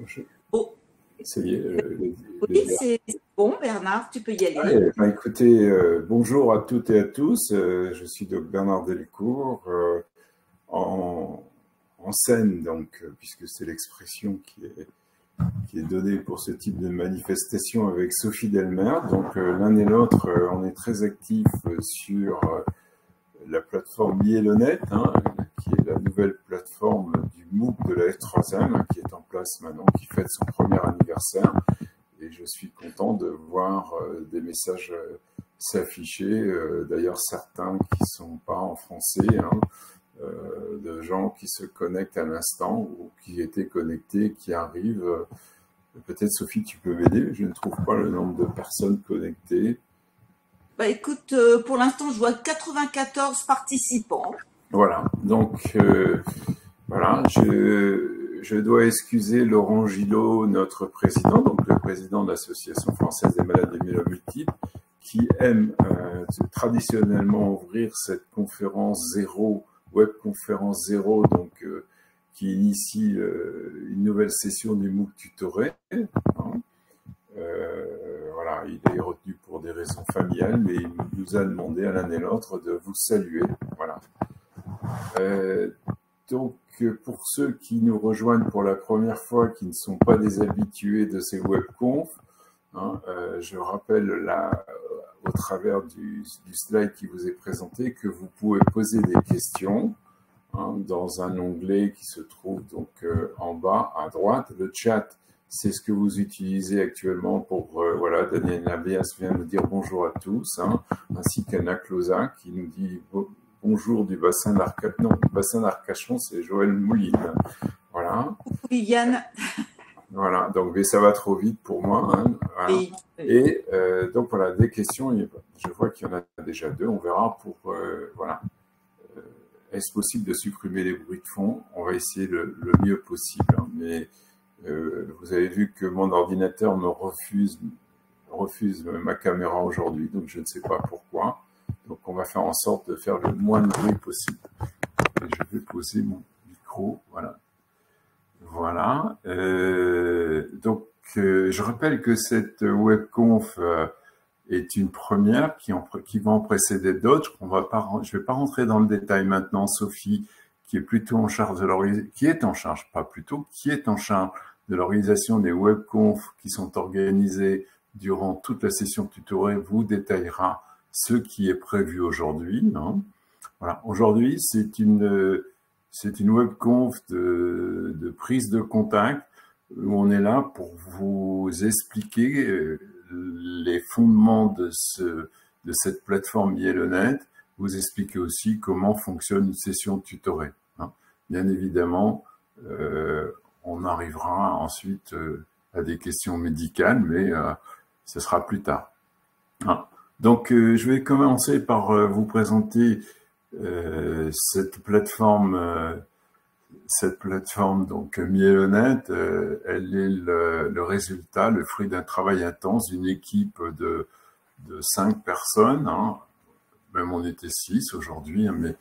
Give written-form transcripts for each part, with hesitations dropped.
Je- Oh, Ça y est, oui, c'est bon, Bernard, tu peux y aller. ouais, bah, écoutez, bonjour à toutes et à tous. Je suis donc Bernard Delcourt, en, en scène, donc, puisque c'est l'expression qui est donnée pour ce type de manifestation avec Sophie Delmer. Donc, l'un et l'autre, on est très actifs sur la plateforme Yellownet, hein, qui est la nouvelle plateforme du MOOC de la F3M, qui est en place maintenant, qui fête son premier anniversaire. Et je suis content de voir des messages s'afficher, d'ailleurs certains qui ne sont pas en français, hein, de gens qui se connectent à l'instant ou qui étaient connectés, qui arrivent. Peut-être Sophie, tu peux m'aider, je ne trouve pas le nombre de personnes connectées. Bah, écoute, pour l'instant, je vois 94 participants. Voilà, donc voilà, je dois excuser Laurent Gillot, notre président, donc le président de l'Association française des malades de myélome multiple, qui aime traditionnellement ouvrir cette conférence zéro, webconférence zéro, donc qui initie une nouvelle session du MOOC tutoré. Hein. Voilà, il est retenu pour des raisons familiales, mais il nous a demandé à l'un et l'autre de vous saluer. Voilà. Donc, pour ceux qui nous rejoignent pour la première fois, qui ne sont pas des habitués de ces webconf, hein, je rappelle là, au travers du slide qui vous est présenté, que vous pouvez poser des questions hein, dans un onglet qui se trouve donc en bas à droite. Le chat, c'est ce que vous utilisez actuellement pour, voilà, Daniel Nabias vient nous dire bonjour à tous, hein, ainsi qu'Anna Closa qui nous dit bonjour du bassin d'Arcachon. Non, le bassin d'Arcachon, c'est Joël Mouline. Voilà. Coucou Viviane. Voilà, donc mais ça va trop vite pour moi. Hein, voilà. Oui. Et donc voilà, des questions, je vois qu'il y en a déjà deux, on verra pour, voilà. Est-ce possible de supprimer les bruits de fond? On va essayer le mieux possible, hein, mais vous avez vu que mon ordinateur me refuse ma caméra aujourd'hui, donc je ne sais pas pourquoi. Donc on va faire en sorte de faire le moins de bruit possible. Et je vais poser mon micro, voilà. Voilà. Donc je rappelle que cette webconf est une première qui va en précéder d'autres. Je vais pas rentrer dans le détail maintenant. Sophie, qui est plutôt en charge de l'organisation, qui est en charge de l'organisation des webconf qui sont organisées durant toute la session tutorée, vous détaillera ce qui est prévu aujourd'hui. Hein. Voilà. Aujourd'hui, c'est une webconf de prise de contact où on est là pour vous expliquer les fondements de cette plateforme Yellownet, vous expliquer aussi comment fonctionne une session tutorée. Hein. Bien évidemment, on arrivera ensuite à des questions médicales, mais ce sera plus tard. Hein. Donc, je vais commencer par vous présenter cette plateforme donc Yellownet, elle est le résultat, le fruit d'un travail intense d'une équipe de 5 personnes, hein. Même on était 6 aujourd'hui, hein, mais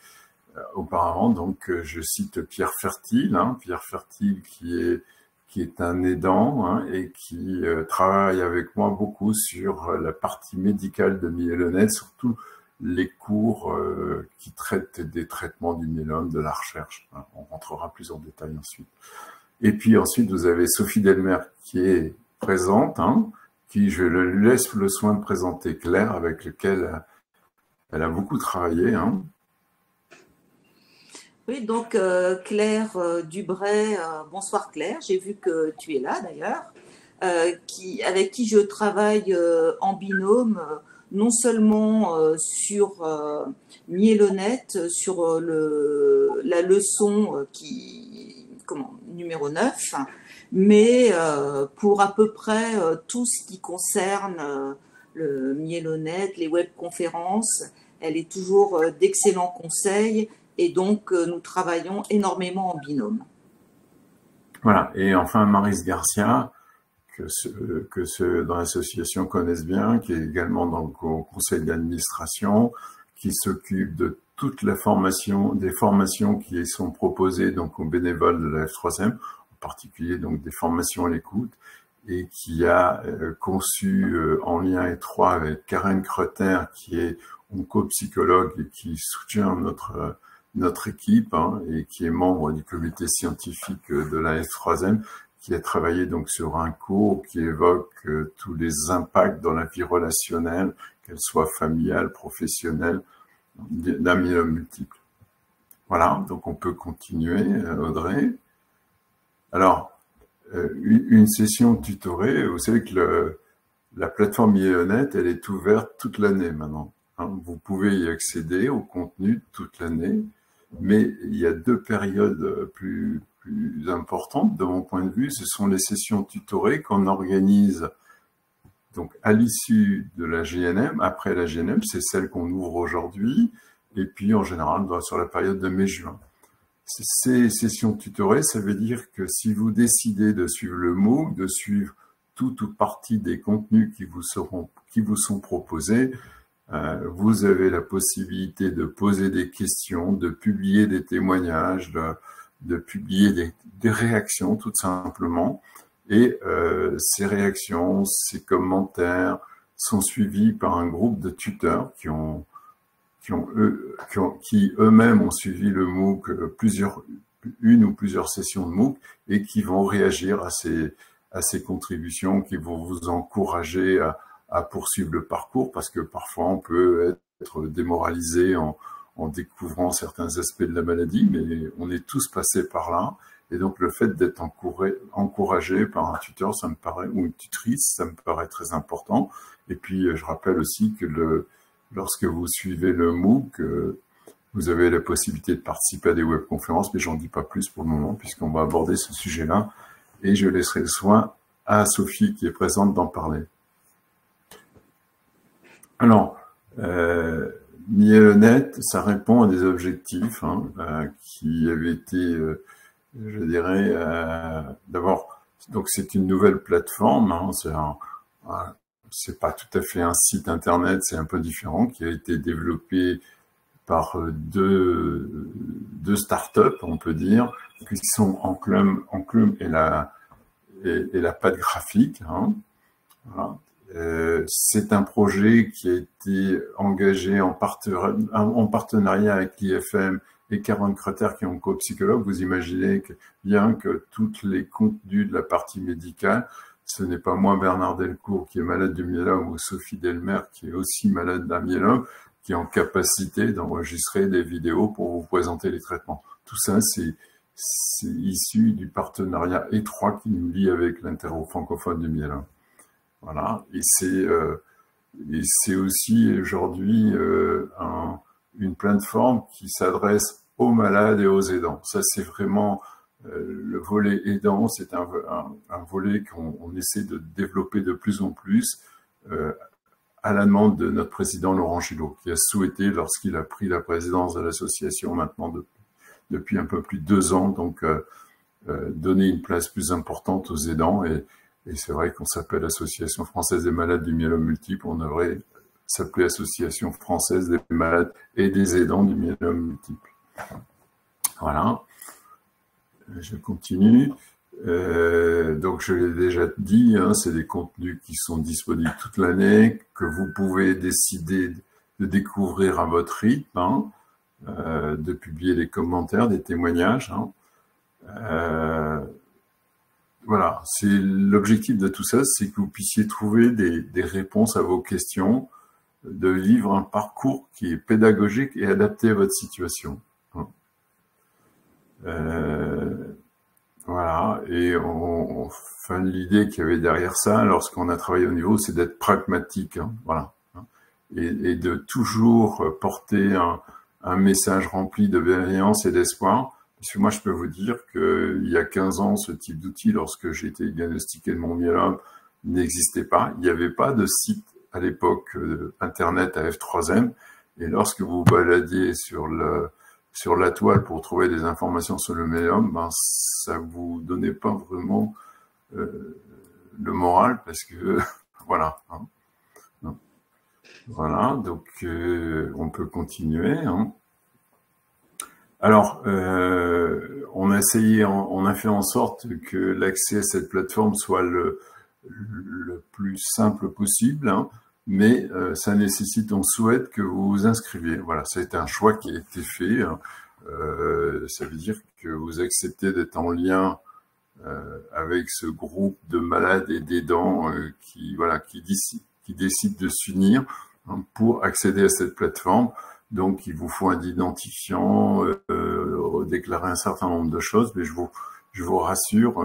auparavant, donc je cite Pierre Fertile, hein, Pierre Fertile qui est un aidant hein, et qui travaille avec moi beaucoup sur la partie médicale de Yellownet, surtout les cours qui traitent des traitements du myélome, de la recherche. Hein. On rentrera plus en détail ensuite. Et puis ensuite, vous avez Sophie Delmer qui est présente, hein, qui je lui laisse le soin de présenter Claire, avec lequel elle a beaucoup travaillé. Hein. Oui, donc Claire Dubray, bonsoir Claire, j'ai vu que tu es là d'ailleurs, avec qui je travaille en binôme, non seulement sur Yellownet, sur la leçon numéro 9, mais pour à peu près tout ce qui concerne le Yellownet, les webconférences, elle est toujours d'excellents conseils. Et donc, nous travaillons énormément en binôme. Voilà. Et enfin, Maryse Garcia, que ceux dans l'association connaissent bien, qui est également donc au conseil d'administration, qui s'occupe de toute la formation, des formations qui sont proposées donc aux bénévoles de la F3M. particulier donc des formations à l'écoute, et qui a conçu en lien étroit avec Karen Kreter, qui est oncopsychologue et qui soutient notre équipe, hein, et qui est membre du comité scientifique de la F3M, qui a travaillé donc sur un cours qui évoque tous les impacts dans la vie relationnelle, qu'elle soit familiale, professionnelle, d'un myélome multiple. Voilà, donc on peut continuer, Audrey. Alors, une session tutorée, vous savez que la plateforme Myélonet, elle est ouverte toute l'année maintenant. Hein. Vous pouvez y accéder au contenu toute l'année, mais il y a 2 périodes plus importantes de mon point de vue. Ce sont les sessions tutorées qu'on organise donc à l'issue de la GNM. Après la GNM, c'est celle qu'on ouvre aujourd'hui, et puis en général sur la période de mai-juin. Ces sessions tutorées, ça veut dire que si vous décidez de suivre le MOOC, de suivre toute ou partie des contenus qui vous sont proposés, vous avez la possibilité de poser des questions, de publier des témoignages, de publier des réactions tout simplement. Et ces réactions, ces commentaires sont suivis par un groupe de tuteurs qui eux-mêmes ont suivi le MOOC, une ou plusieurs sessions de MOOC, et qui vont réagir à ces contributions, qui vont vous encourager à poursuivre le parcours, parce que parfois on peut être démoralisé en découvrant certains aspects de la maladie, mais on est tous passés par là. Et donc le fait d'être encouragé par un tuteur, ça me paraît, ou une tutrice, ça me paraît très important. Et puis je rappelle aussi que lorsque vous suivez le MOOC, vous avez la possibilité de participer à des webconférences, mais j'en dis pas plus pour le moment, puisqu'on va aborder ce sujet-là, et je laisserai le soin à Sophie, qui est présente, d'en parler. Alors, Myélonet, ça répond à des objectifs qui avaient été, je dirais, d'abord, donc c'est une nouvelle plateforme, hein, c'est pas tout à fait un site internet, c'est un peu différent, qui a été développé par deux startups, on peut dire, qui sont Enclume et la patte graphique. Hein. Voilà. C'est un projet qui a été engagé en partenariat avec l'IFM et Karen Kreter, qui est oncopsychologue. Vous imaginez bien que tous les contenus de la partie médicale, ce n'est pas moi, Bernard Delcourt, qui est malade du myélome, ou Sophie Delmer, qui est aussi malade d'un myélome, qui est en capacité d'enregistrer des vidéos pour vous présenter les traitements. Tout ça, c'est issu du partenariat étroit qui nous lie avec l'interro francophone du myélome. Voilà, et c'est aussi aujourd'hui une plateforme qui s'adresse aux malades et aux aidants. Ça, c'est vraiment le volet aidant, c'est un volet qu'on essaie de développer de plus en plus à la demande de notre président Laurent Gillot, qui a souhaité, lorsqu'il a pris la présidence de l'association maintenant depuis un peu plus de 2 ans, donc donner une place plus importante aux aidants. Et c'est vrai qu'on s'appelle Association française des malades du myélome multiple, on devrait s'appeler Association française des malades et des aidants du myélome multiple. Voilà, je continue. Donc je l'ai déjà dit, hein, c'est des contenus qui sont disponibles toute l'année, que vous pouvez décider de découvrir à votre rythme, hein, de publier des commentaires, des témoignages. Hein. Voilà, c'est l'objectif de tout ça, c'est que vous puissiez trouver des réponses à vos questions, de vivre un parcours qui est pédagogique et adapté à votre situation. Voilà, et enfin, l'idée qu'il y avait derrière ça, lorsqu'on a travaillé au niveau, c'est d'être pragmatique, hein, voilà, hein, et de toujours porter un message rempli de bienveillance et d'espoir. Parce que moi, je peux vous dire qu'il y a 15 ans, ce type d'outil, lorsque j'ai été diagnostiqué de mon myélome, n'existait pas. Il n'y avait pas de site à l'époque Internet à F3M. Et lorsque vous baladiez sur la toile pour trouver des informations sur le myélome, ben, ça vous donnait pas vraiment le moral, parce que voilà. Hein. Voilà, donc on peut continuer. Hein. Alors, on a essayé, on a fait en sorte que l'accès à cette plateforme soit le plus simple possible, hein, mais ça nécessite, on souhaite que vous vous inscriviez. Voilà, c'est un choix qui a été fait, hein. Ça veut dire que vous acceptez d'être en lien avec ce groupe de malades et d'aidants qui, voilà, qui décident de s'unir, hein, pour accéder à cette plateforme. Donc, il vous faut un identifiant, déclarer un certain nombre de choses, mais je vous rassure,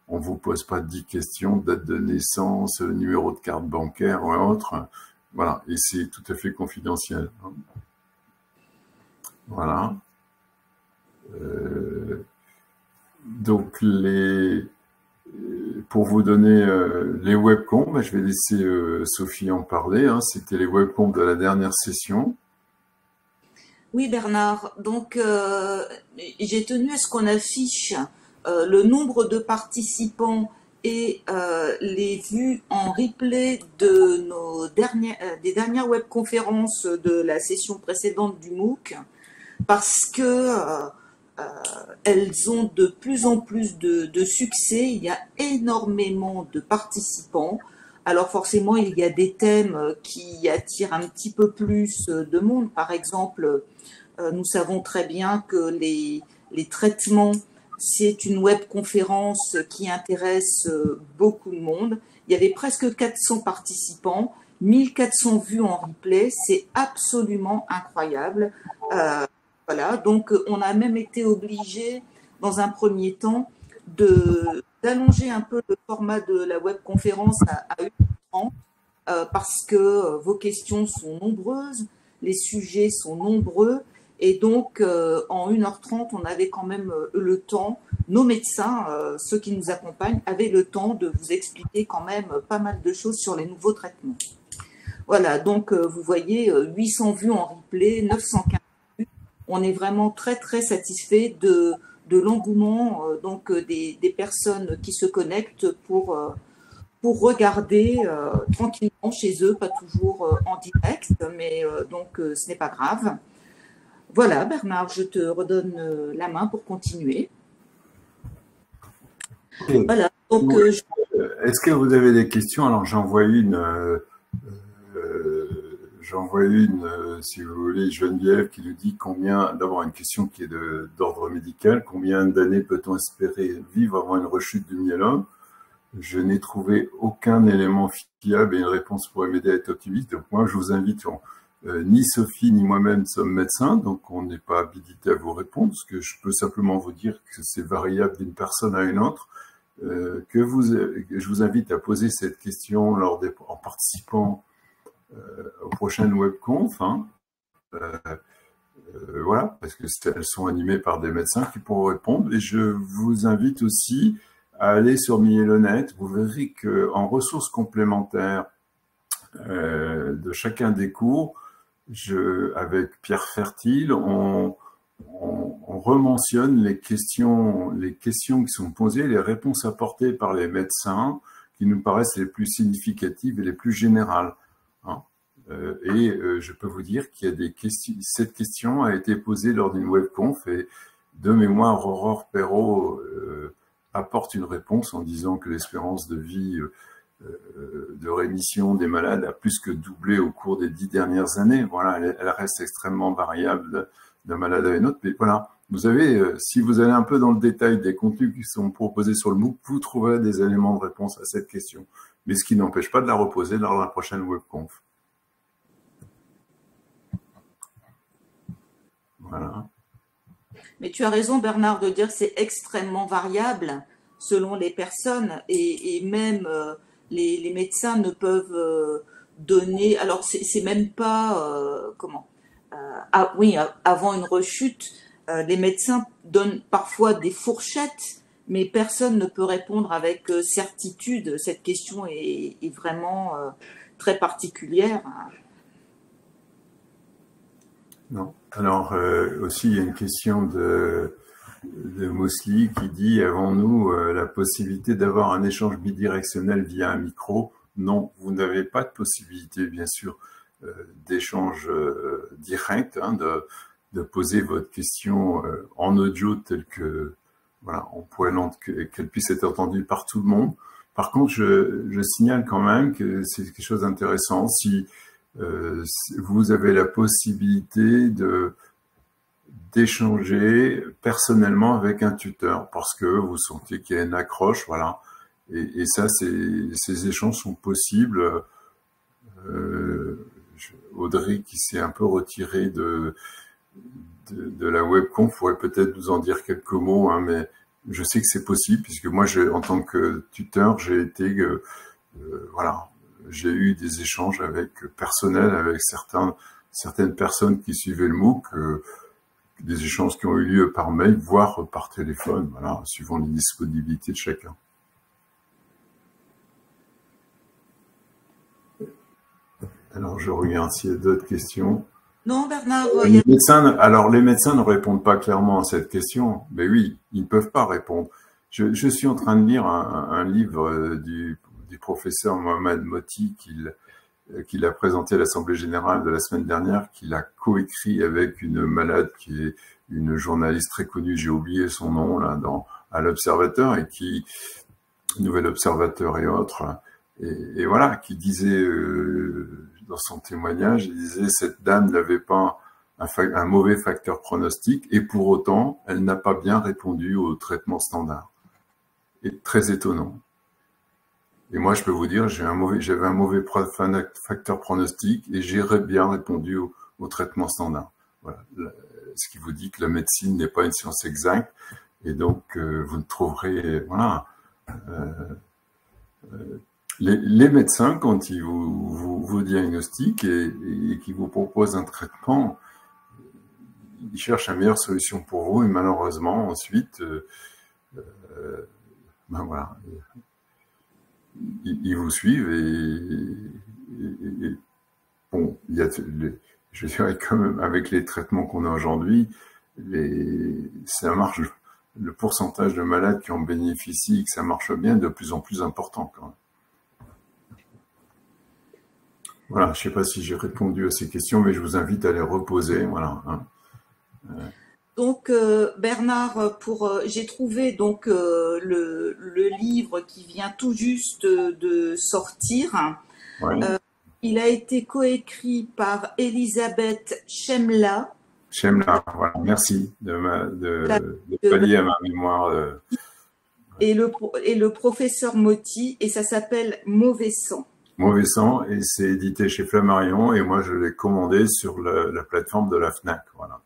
on vous pose pas 10 questions, date de naissance, numéro de carte bancaire ou autre. Voilà, et c'est tout à fait confidentiel. Voilà. Donc, pour vous donner les webcoms, je vais laisser Sophie en parler, hein. C'était les webcoms de la dernière session. Oui, Bernard. Donc, j'ai tenu à ce qu'on affiche le nombre de participants et les vues en replay de des dernières webconférences de la session précédente du MOOC, parce que elles ont de plus en plus de succès. Il y a énormément de participants. Alors forcément, il y a des thèmes qui attirent un petit peu plus de monde. Par exemple, nous savons très bien que les traitements, c'est une webconférence qui intéresse beaucoup de monde. Il y avait presque 400 participants, 1400 vues en replay, c'est absolument incroyable. Voilà, donc on a même été obligé, dans un premier temps, d'allonger un peu le format de la webconférence à 1h30, parce que vos questions sont nombreuses, les sujets sont nombreux, et donc en 1h30, on avait quand même le temps, nos médecins, ceux qui nous accompagnent, avaient le temps de vous expliquer quand même pas mal de choses sur les nouveaux traitements. Voilà, donc vous voyez, 800 vues en replay, 915 vues. On est vraiment très très satisfait de l'engouement donc des personnes qui se connectent pour regarder tranquillement chez eux, pas toujours en direct, mais donc ce n'est pas grave. Voilà, Bernard, je te redonne la main pour continuer. Okay. Voilà. Donc, est-ce que vous avez des questions? Alors, j'en vois une, si vous voulez, Geneviève, qui nous dit combien, d'abord une question qui est d'ordre médical, combien d'années peut-on espérer vivre avant une rechute du myélome? Je n'ai trouvé aucun élément fiable et une réponse pourrait m'aider à être optimiste. Donc moi, je vous invite, ni Sophie ni moi-même sommes médecins, donc on n'est pas habilité à vous répondre, parce que je peux simplement vous dire que c'est variable d'une personne à une autre. Je vous invite à poser cette question en participant aux prochaines webconf, hein. Voilà, parce que elles sont animées par des médecins qui pourront répondre. Et je vous invite aussi à aller sur Myélonet. Vous verrez qu'en ressources complémentaires de chacun des cours, avec Pierre Fertile, on rementionne les questions qui sont posées, les réponses apportées par les médecins qui nous paraissent les plus significatives et les plus générales, hein. Je peux vous dire qu'il y a des questions. Cette question a été posée lors d'une webconf et de mémoire, Aurore Perrault apporte une réponse en disant que l'espérance de vie de rémission des malades a plus que doublé au cours des 10 dernières années. Voilà, elle reste extrêmement variable d'un malade à un autre. Mais voilà, vous avez, si vous allez un peu dans le détail des contenus qui sont proposés sur le MOOC, vous trouverez des éléments de réponse à cette question. Mais ce qui n'empêche pas de la reposer lors de la prochaine webconf. Voilà. Mais tu as raison, Bernard, de dire que c'est extrêmement variable selon les personnes et même les médecins ne peuvent donner. Alors, c'est même pas oui, avant une rechute, les médecins donnent parfois des fourchettes, mais personne ne peut répondre avec certitude. Cette question est vraiment très particulière. Non. Alors, aussi, il y a une question de Mosley qui dit « Avons-nous la possibilité d'avoir un échange bidirectionnel via un micro ?» Non, vous n'avez pas de possibilité, bien sûr, d'échange direct, hein, de poser votre question en audio tel que, voilà, on pourrait qu'elle puisse être entendue par tout le monde. Par contre, je signale quand même que c'est quelque chose d'intéressant. Si vous avez la possibilité d'échanger personnellement avec un tuteur parce que vous sentez qu'il y a une accroche, voilà. Et ça, ces échanges sont possibles. Audrey, qui s'est un peu retirée de la webconf, pourrait peut-être nous en dire quelques mots, hein, mais je sais que c'est possible puisque moi, en tant que tuteur, j'ai été, voilà, j'ai eu des échanges personnels avec certaines personnes qui suivaient le MOOC, des échanges qui ont eu lieu par mail, voire par téléphone, voilà, suivant les disponibilités de chacun. Alors, je regarde s'il y a d'autres questions. Non, Bernard. Les médecins ne répondent pas clairement à cette question. Mais oui, ils ne peuvent pas répondre. Je suis en train de lire un livre du professeur Mohamed Moti qu'il a présenté à l'Assemblée générale de la semaine dernière, qu'il a coécrit avec une malade qui est une journaliste très connue, j'ai oublié son nom, là, à l'Observateur, et Nouvel Observateur et autres, et voilà, qui disait, dans son témoignage, il disait, cette dame n'avait pas un mauvais facteur pronostic, et pour autant, elle n'a pas bien répondu au traitement standard. Et très étonnant. Et moi, je peux vous dire, j'avais un mauvais facteur pronostic et j'ai bien répondu au traitement standard. Voilà. Ce qui vous dit que la médecine n'est pas une science exacte et donc vous ne trouverez, voilà. Les médecins, quand ils vous diagnostiquent et qu'ils vous proposent un traitement, ils cherchent la meilleure solution pour vous et malheureusement, ensuite, ben voilà. Ils vous suivent et bon, je dirais quand même avec les traitements qu'on a aujourd'hui, ça marche. Le pourcentage de malades qui en bénéficient, que ça marche bien, est de plus en plus important quand même. Voilà, je ne sais pas si j'ai répondu à ces questions, mais je vous invite à les reposer. Voilà. Donc Bernard, j'ai trouvé donc le livre qui vient tout juste de sortir. Ouais. Il a été coécrit par Elisabeth Chemla. Chemla, voilà. Merci de pallier à ma mémoire. Et le professeur Moti, et ça s'appelle Mauvais sang. Mauvais sang, et c'est édité chez Flammarion, et moi je l'ai commandé sur la plateforme de la FNAC. Voilà.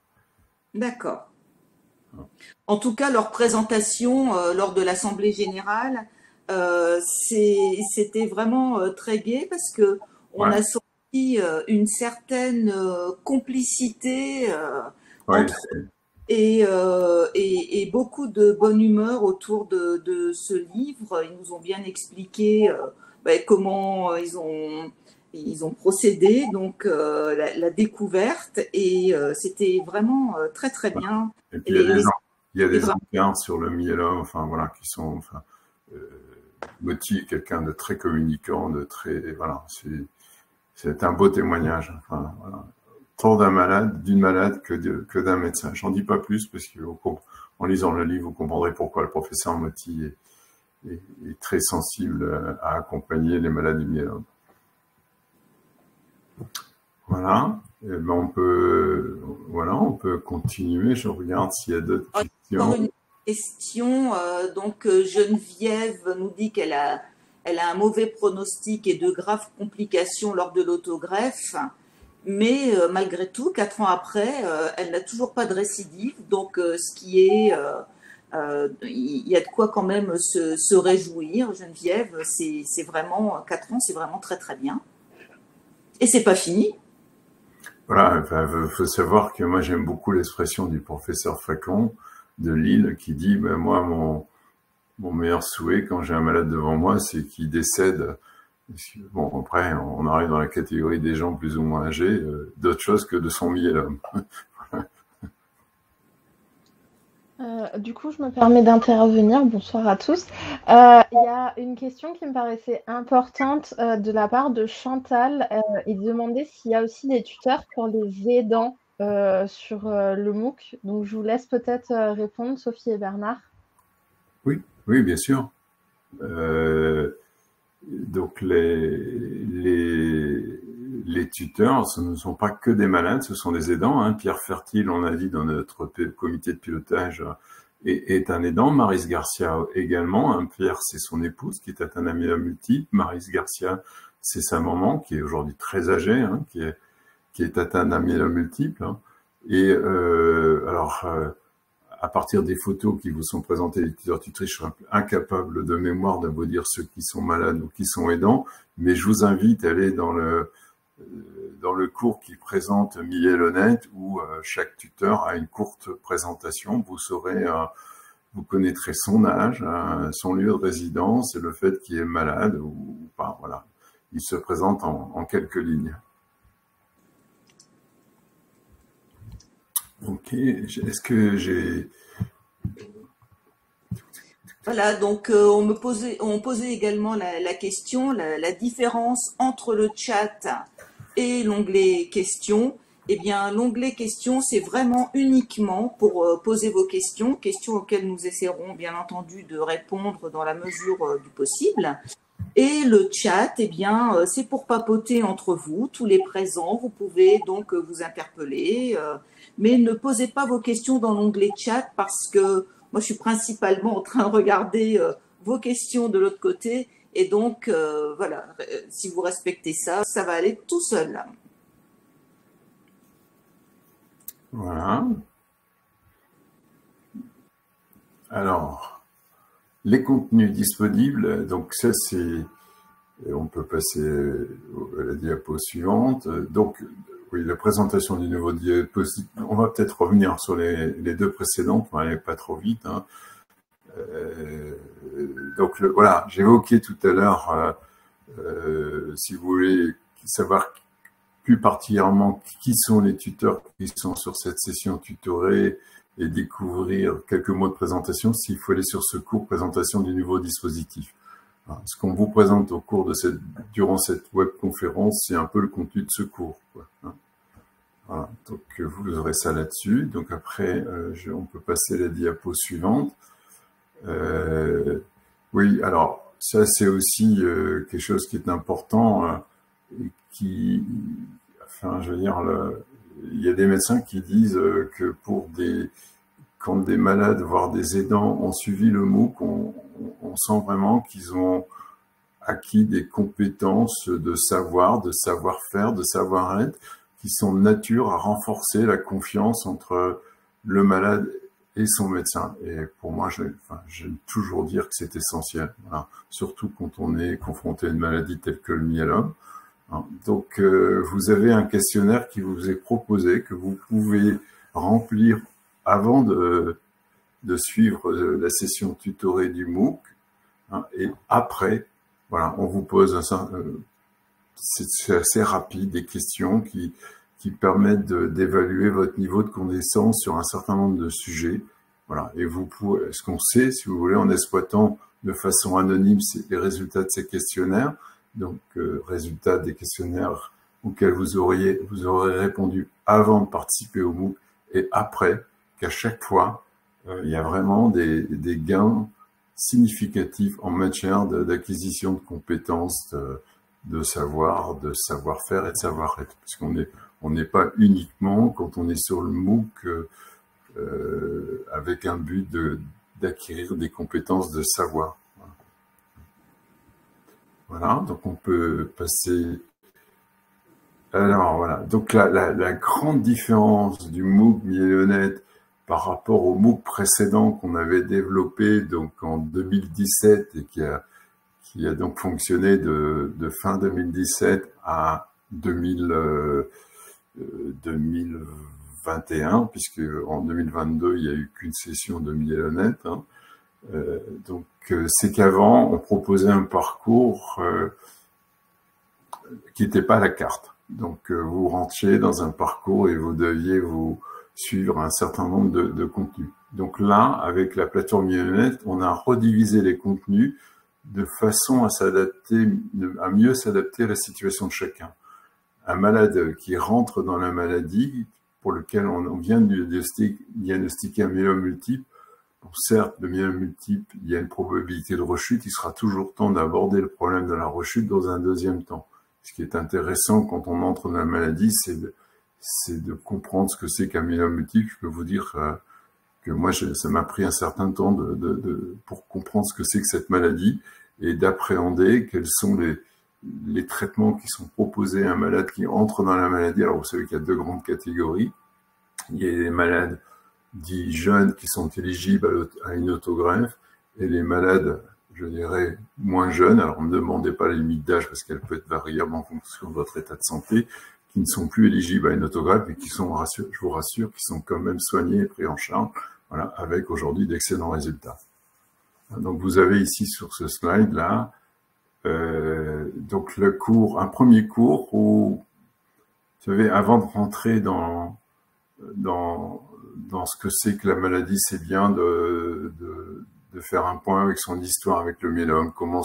D'accord. En tout cas, leur présentation lors de l'Assemblée générale, c'était vraiment très gai parce que on a senti une certaine complicité entre et beaucoup de bonne humeur autour de ce livre. Ils nous ont bien expliqué comment ils ont procédé, donc la découverte, et c'était vraiment très très bien. Et puis il y a des encarts sur le myélome, enfin voilà, qui sont, Moti est quelqu'un de très communicant, voilà, c'est un beau témoignage. Enfin, voilà. Tant d'une malade que d'un médecin. J'en dis pas plus parce qu'en lisant le livre, vous comprendrez pourquoi le professeur Moti est très sensible à accompagner les malades du myélome. Voilà. Et ben on peut continuer. Je regarde s'il y a d'autres questions. Encore une question. Donc Geneviève nous dit qu'elle a un mauvais pronostic et de graves complications lors de l'autogreffe, mais malgré tout, 4 ans après, elle n'a toujours pas de récidive. Donc ce qui est, il y a de quoi quand même se réjouir. Geneviève, c'est vraiment 4 ans, c'est vraiment très très bien. Et c'est pas fini. Voilà, faut savoir que moi j'aime beaucoup l'expression du professeur Facon de Lille qui dit moi mon meilleur souhait quand j'ai un malade devant moi c'est qu'il décède. Bon après on arrive dans la catégorie des gens plus ou moins âgés, d'autre chose que de son myélome. Du coup, je me permets d'intervenir. Bonsoir à tous. Il y a une question qui me paraissait importante de la part de Chantal. Il demandait s'il y a aussi des tuteurs pour les aidants sur le MOOC. Donc, je vous laisse peut-être répondre, Sophie et Bernard. Oui, oui, bien sûr. Donc, les tuteurs, ce ne sont pas que des malades, ce sont des aidants. Hein. Pierre Fertile, on a dit dans notre comité de pilotage, est un aidant. Maryse Garcia également. Hein. Pierre, c'est son épouse qui est atteinte d'amyélome multiple. Maryse Garcia, c'est sa maman qui est aujourd'hui très âgée, hein, qui est atteinte d'amyélome multiple. Hein. Et à partir des photos qui vous sont présentées, les tuteurs tutrices, je serais incapable de mémoire de vous dire ceux qui sont malades ou qui sont aidants, mais je vous invite à aller dans le cours qui présente Miel-Honnête, où chaque tuteur a une courte présentation. Vous saurez, vous connaîtrez son âge, son lieu de résidence et le fait qu'il est malade ou pas. Voilà, il se présente en quelques lignes. Ok, est-ce que j'ai... Voilà, donc on posait également la question, la différence entre le chat et l'onglet questions. Eh bien, l'onglet questions, c'est vraiment uniquement pour poser vos questions auxquelles nous essaierons bien entendu de répondre dans la mesure du possible. Et le chat, eh bien, c'est pour papoter entre vous, tous les présents. Vous pouvez donc vous interpeller, mais ne posez pas vos questions dans l'onglet chat parce que moi, je suis principalement en train de regarder vos questions de l'autre côté. Et donc, voilà, si vous respectez ça, ça va aller tout seul. Voilà. Alors, les contenus disponibles, donc ça c'est, on peut passer à la diapo suivante. Donc, oui, la présentation du nouveau diapositive, on va peut-être revenir sur les deux précédentes, on va aller pas trop vite. Hein. Donc, voilà, j'évoquais tout à l'heure, si vous voulez savoir plus particulièrement qui sont les tuteurs qui sont sur cette session tutorée et découvrir quelques mots de présentation, s'il faut aller sur ce cours présentation du nouveau dispositif. Ce qu'on vous présente au cours de durant cette webconférence, c'est un peu le contenu de ce cours. Quoi. Voilà. Donc vous aurez ça là-dessus. Donc après, on peut passer à la diapo suivante. Oui, alors ça c'est aussi quelque chose qui est important, enfin je veux dire, il y a des médecins qui disent que quand des malades, voire des aidants ont suivi le MOOC, on sent vraiment qu'ils ont acquis des compétences de savoir, de savoir-faire, de savoir-être, qui sont de nature à renforcer la confiance entre le malade et son médecin. Et pour moi, j'aime toujours dire que c'est essentiel, voilà. Surtout quand on est confronté à une maladie telle que le myélome. Donc, vous avez un questionnaire qui vous est proposé, que vous pouvez remplir avant de suivre la session tutorée du MOOC. Et après, voilà, on vous pose c'est assez rapide, des questions qui permettent d'évaluer votre niveau de connaissance sur un certain nombre de sujets. Voilà. Et ce qu'on sait, si vous voulez, en exploitant de façon anonyme les résultats de ces questionnaires, donc résultats des questionnaires auxquels vous aurez répondu avant de participer au MOOC et après, qu'à chaque fois, il y a vraiment des gains significatifs en matière d'acquisition de compétences, de savoir, de savoir-faire et de savoir-être. Puisqu'on n'est pas uniquement, quand on est sur le MOOC, avec un but d'acquérir des compétences de savoir. Voilà, donc on peut passer... Alors voilà, donc la grande différence du MOOC Miel-Honnête par rapport au MOOC précédent qu'on avait développé donc en 2017 et qui a donc fonctionné de fin 2017 à 2021, puisque en 2022 il n'y a eu qu'une session de Miel-Honnête. Hein. Donc c'est qu'avant on proposait un parcours qui n'était pas à la carte. Donc vous rentriez dans un parcours et vous deviez vous suivre un certain nombre de contenus. Donc là, avec la plateforme Miel-Honnête, on a redivisé les contenus de façon à mieux s'adapter à la situation de chacun. Un malade qui rentre dans la maladie pour lequel on vient de diagnostiquer un myélome multiple. Bon, certes, le myélome multiple, il y a une probabilité de rechute, il sera toujours temps d'aborder le problème de la rechute dans un deuxième temps. Ce qui est intéressant quand on entre dans la maladie, c'est de comprendre ce que c'est qu'un myélome multiple. Je peux vous dire que moi, ça m'a pris un certain temps pour comprendre ce que c'est que cette maladie et d'appréhender quels sont les traitements qui sont proposés à un malade qui entre dans la maladie. Alors, vous savez qu'il y a deux grandes catégories. Il y a les malades dits jeunes qui sont éligibles à une autogreffe et les malades, je dirais, moins jeunes. Alors, ne me demandez pas la limite d'âge parce qu'elle peut être variable en fonction de votre état de santé, qui ne sont plus éligibles à une autogreffe et qui sont, je vous rassure, qui sont quand même soignés et pris en charge, voilà, avec aujourd'hui d'excellents résultats. Donc, vous avez ici sur ce slide-là, donc un premier cours où, vous savez, avant de rentrer dans ce que c'est que la maladie, c'est bien de faire un point avec son histoire avec le myélome, comment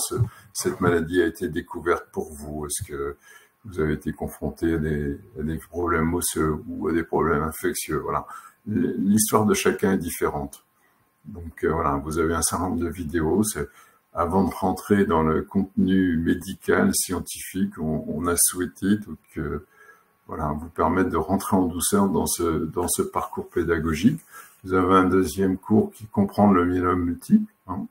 cette maladie a été découverte pour vous, est-ce que vous avez été confronté à des problèmes osseux ou à des problèmes infectieux, voilà. L'histoire de chacun est différente. Donc voilà, vous avez un certain nombre de vidéos. Avant de rentrer dans le contenu médical, scientifique, on a souhaité donc voilà, vous permettre de rentrer en douceur dans ce parcours pédagogique. Vous avez un deuxième cours qui comprend le myélome multiple. Hein.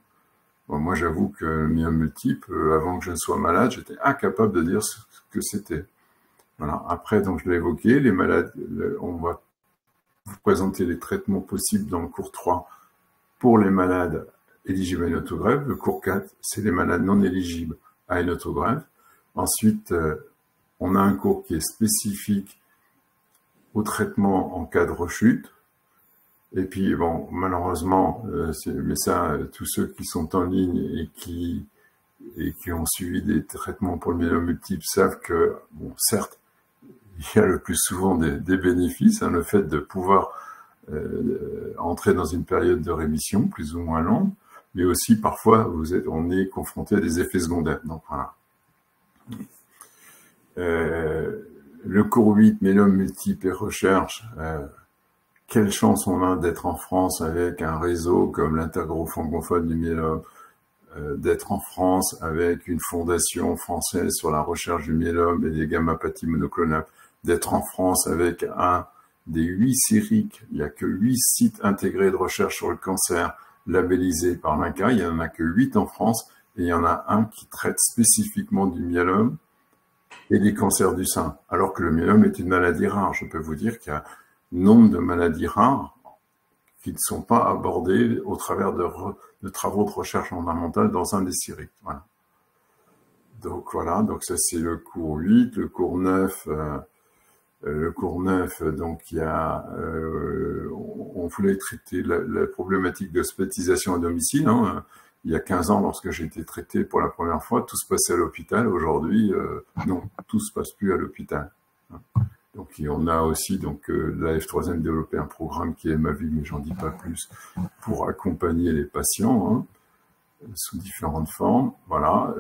Bon, moi, j'avoue que le myélome multiple, avant que je ne sois malade, j'étais incapable de dire ce que c'était. Voilà. Après, donc je l'ai évoqué, les malades, on va vous présenter les traitements possibles dans le cours 3 pour les malades éligibles à une autogreffe. Le cours 4, c'est les malades non éligibles à une autogreffe. Ensuite, on a un cours qui est spécifique au traitement en cas de rechute. Et puis, bon, malheureusement, mais ça, tous ceux qui sont en ligne et qui ont suivi des traitements pour le myélome multiple savent que, bon, certes, il y a le plus souvent des bénéfices, hein, le fait de pouvoir entrer dans une période de rémission plus ou moins longue, mais aussi parfois on est confronté à des effets secondaires. Donc voilà. Le cours 8, myélome multiple et recherche, quelle chance on a d'être en France avec un réseau comme l'intergroupe francophone du myélome, d'être en France avec une fondation française sur la recherche du myélome et des gammapathies monoclonales, d'être en France avec un des 8 CIRIC, il n'y a que 8 sites intégrés de recherche sur le cancer labellisés par l'INCa, il n'y en a que 8 en France, et il y en a un qui traite spécifiquement du myélome et des cancers du sein, alors que le myélome est une maladie rare. Je peux vous dire qu'il y a nombre de maladies rares qui ne sont pas abordées au travers de travaux de recherche fondamentale dans un des CIRIC. Voilà. Donc voilà, donc ça c'est le cours 8, le cours 9, donc il y a, on voulait traiter la problématique d'hospitalisation à domicile. Hein. Il y a 15 ans, lorsque j'ai été traité pour la première fois, tout se passait à l'hôpital. Aujourd'hui, non, tout se passe plus à l'hôpital. Donc on a aussi donc la F3M développé un programme qui est ma vie, mais j'en dis pas plus, pour accompagner les patients hein, sous différentes formes. Voilà.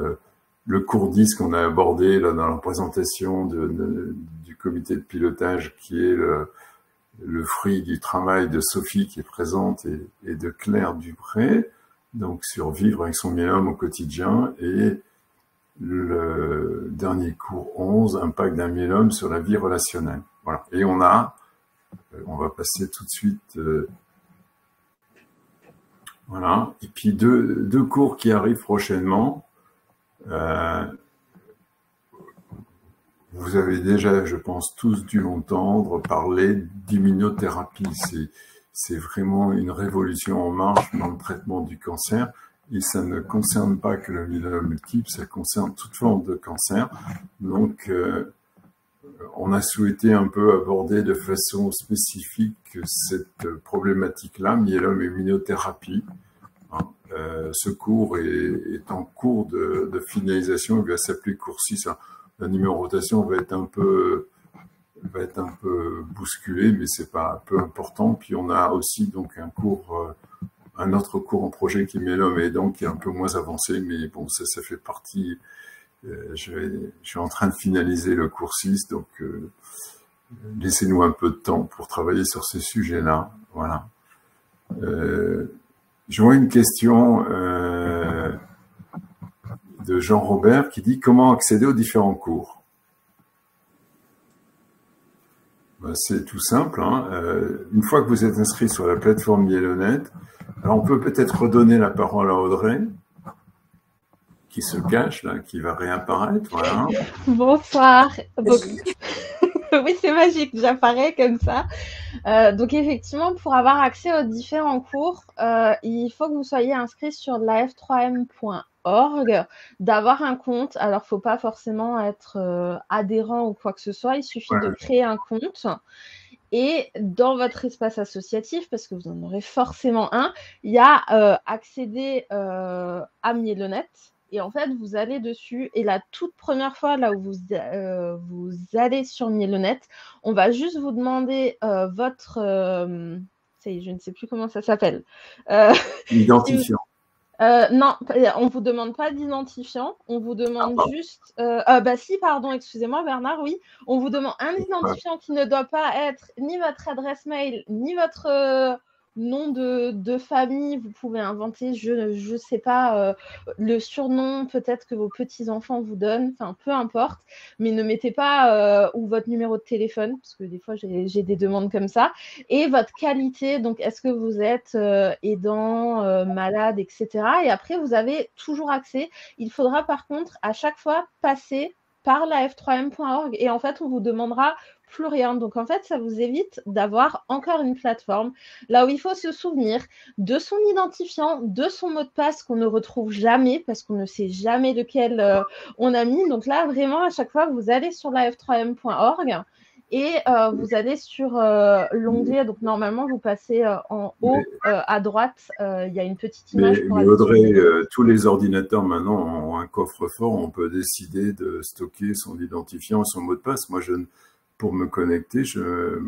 Le cours 10 qu'on a abordé là, dans la présentation du comité de pilotage, qui est le fruit du travail de Sophie qui est présente et de Claire Dupré, donc sur vivre avec son myélome au quotidien, et le dernier cours 11, impact d'un myélome sur la vie relationnelle. Voilà. Et on va passer tout de suite, voilà. Et puis deux cours qui arrivent prochainement. Vous avez déjà, je pense, tous dû entendre parler d'immunothérapie. C'est vraiment une révolution en marche dans le traitement du cancer. Et ça ne concerne pas que le myélome multiple, ça concerne toute forme de cancer. Donc, on a souhaité un peu aborder de façon spécifique cette problématique-là, myélome et immunothérapie. Ce cours est en cours de finalisation, il va s'appeler cours 6. La numérotation va être un peu bousculée, mais c'est pas peu important. Puis on a aussi donc un autre cours en projet qui est myélome et donc qui est un peu moins avancé, mais bon, ça fait partie. Je suis en train de finaliser le cours 6, donc laissez-nous un peu de temps pour travailler sur ces sujets-là. Voilà. Je vois une question de Jean-Robert qui dit « Comment accéder aux différents cours ?» C'est tout simple. Hein. Une fois que vous êtes inscrit sur la plateforme YellowNet, alors on peut peut-être redonner la parole à Audrey, qui se cache, là, qui va réapparaître. Voilà. Bonsoir. Donc, oui, c'est magique, j'apparais comme ça. Donc effectivement, pour avoir accès aux différents cours, il faut que vous soyez inscrit sur laf3m.org, d'avoir un compte. Alors, faut pas forcément être adhérent ou quoi que ce soit, il suffit de créer un compte. Et dans votre espace associatif, parce que vous en aurez forcément un, il y a accéder à YellowNet. Et en fait, vous allez dessus. Et la toute première fois, là où vous allez sur YellowNet, on va juste vous demander votre... je ne sais plus comment ça s'appelle. Identifiant. Non, on ne vous demande pas d'identifiant. On vous demande juste... si, pardon, excusez-moi, Bernard, oui. On vous demande un identifiant qui ne doit pas être ni votre adresse mail, ni votre... nom de famille, vous pouvez inventer, je sais pas, le surnom peut-être que vos petits-enfants vous donnent, enfin peu importe, mais ne mettez pas ou votre numéro de téléphone, parce que des fois j'ai des demandes comme ça, et votre qualité, donc est-ce que vous êtes aidant, malade, etc. Et après, vous avez toujours accès. Il faudra par contre à chaque fois passer par la f3m.org et en fait, on vous demandera plus rien. Donc, en fait, ça vous évite d'avoir encore une plateforme là où il faut se souvenir de son identifiant, de son mot de passe qu'on ne retrouve jamais parce qu'on ne sait jamais lequel on a mis. Donc là, vraiment, à chaque fois, vous allez sur la f3m.org et vous allez sur l'onglet. Donc, normalement, vous passez en haut à droite. Il y a une petite image. Mais Audrey, tous les ordinateurs maintenant ont un coffre-fort. On peut décider de stocker son identifiant et son mot de passe. Moi, pour me connecter, je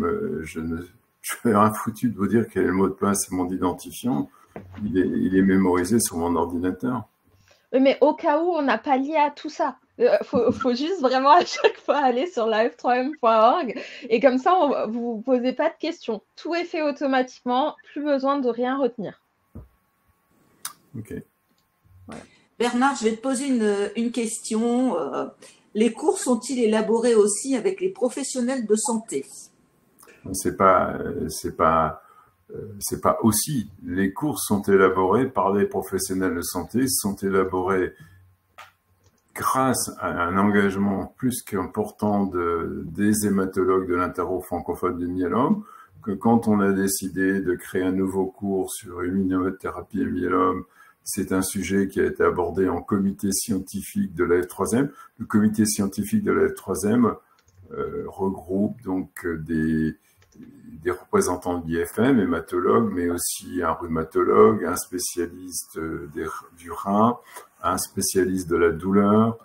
fais rien foutu de vous dire quel est le mot de passe et mon identifiant. Il est mémorisé sur mon ordinateur. Mais au cas où on n'a pas lié à tout ça, faut juste vraiment à chaque fois aller sur laf3m.org et comme ça, vous ne posez pas de questions. Tout est fait automatiquement, plus besoin de rien retenir. Ok. Voilà. Bernard, je vais te poser une question. Les cours sont-ils élaborés aussi avec les professionnels de santé? C'est pas aussi. Les cours sont élaborés par des professionnels de santé, sont élaborés grâce à un engagement plus qu'important des hématologues de l'interro francophone du myélome, que quand on a décidé de créer un nouveau cours sur immunothérapie et myélome, c'est un sujet qui a été abordé en comité scientifique de la F3M. Le comité scientifique de la F3M regroupe donc des représentants de l'IFM, hématologues, mais aussi un rhumatologue, un spécialiste du rein, un spécialiste de la douleur,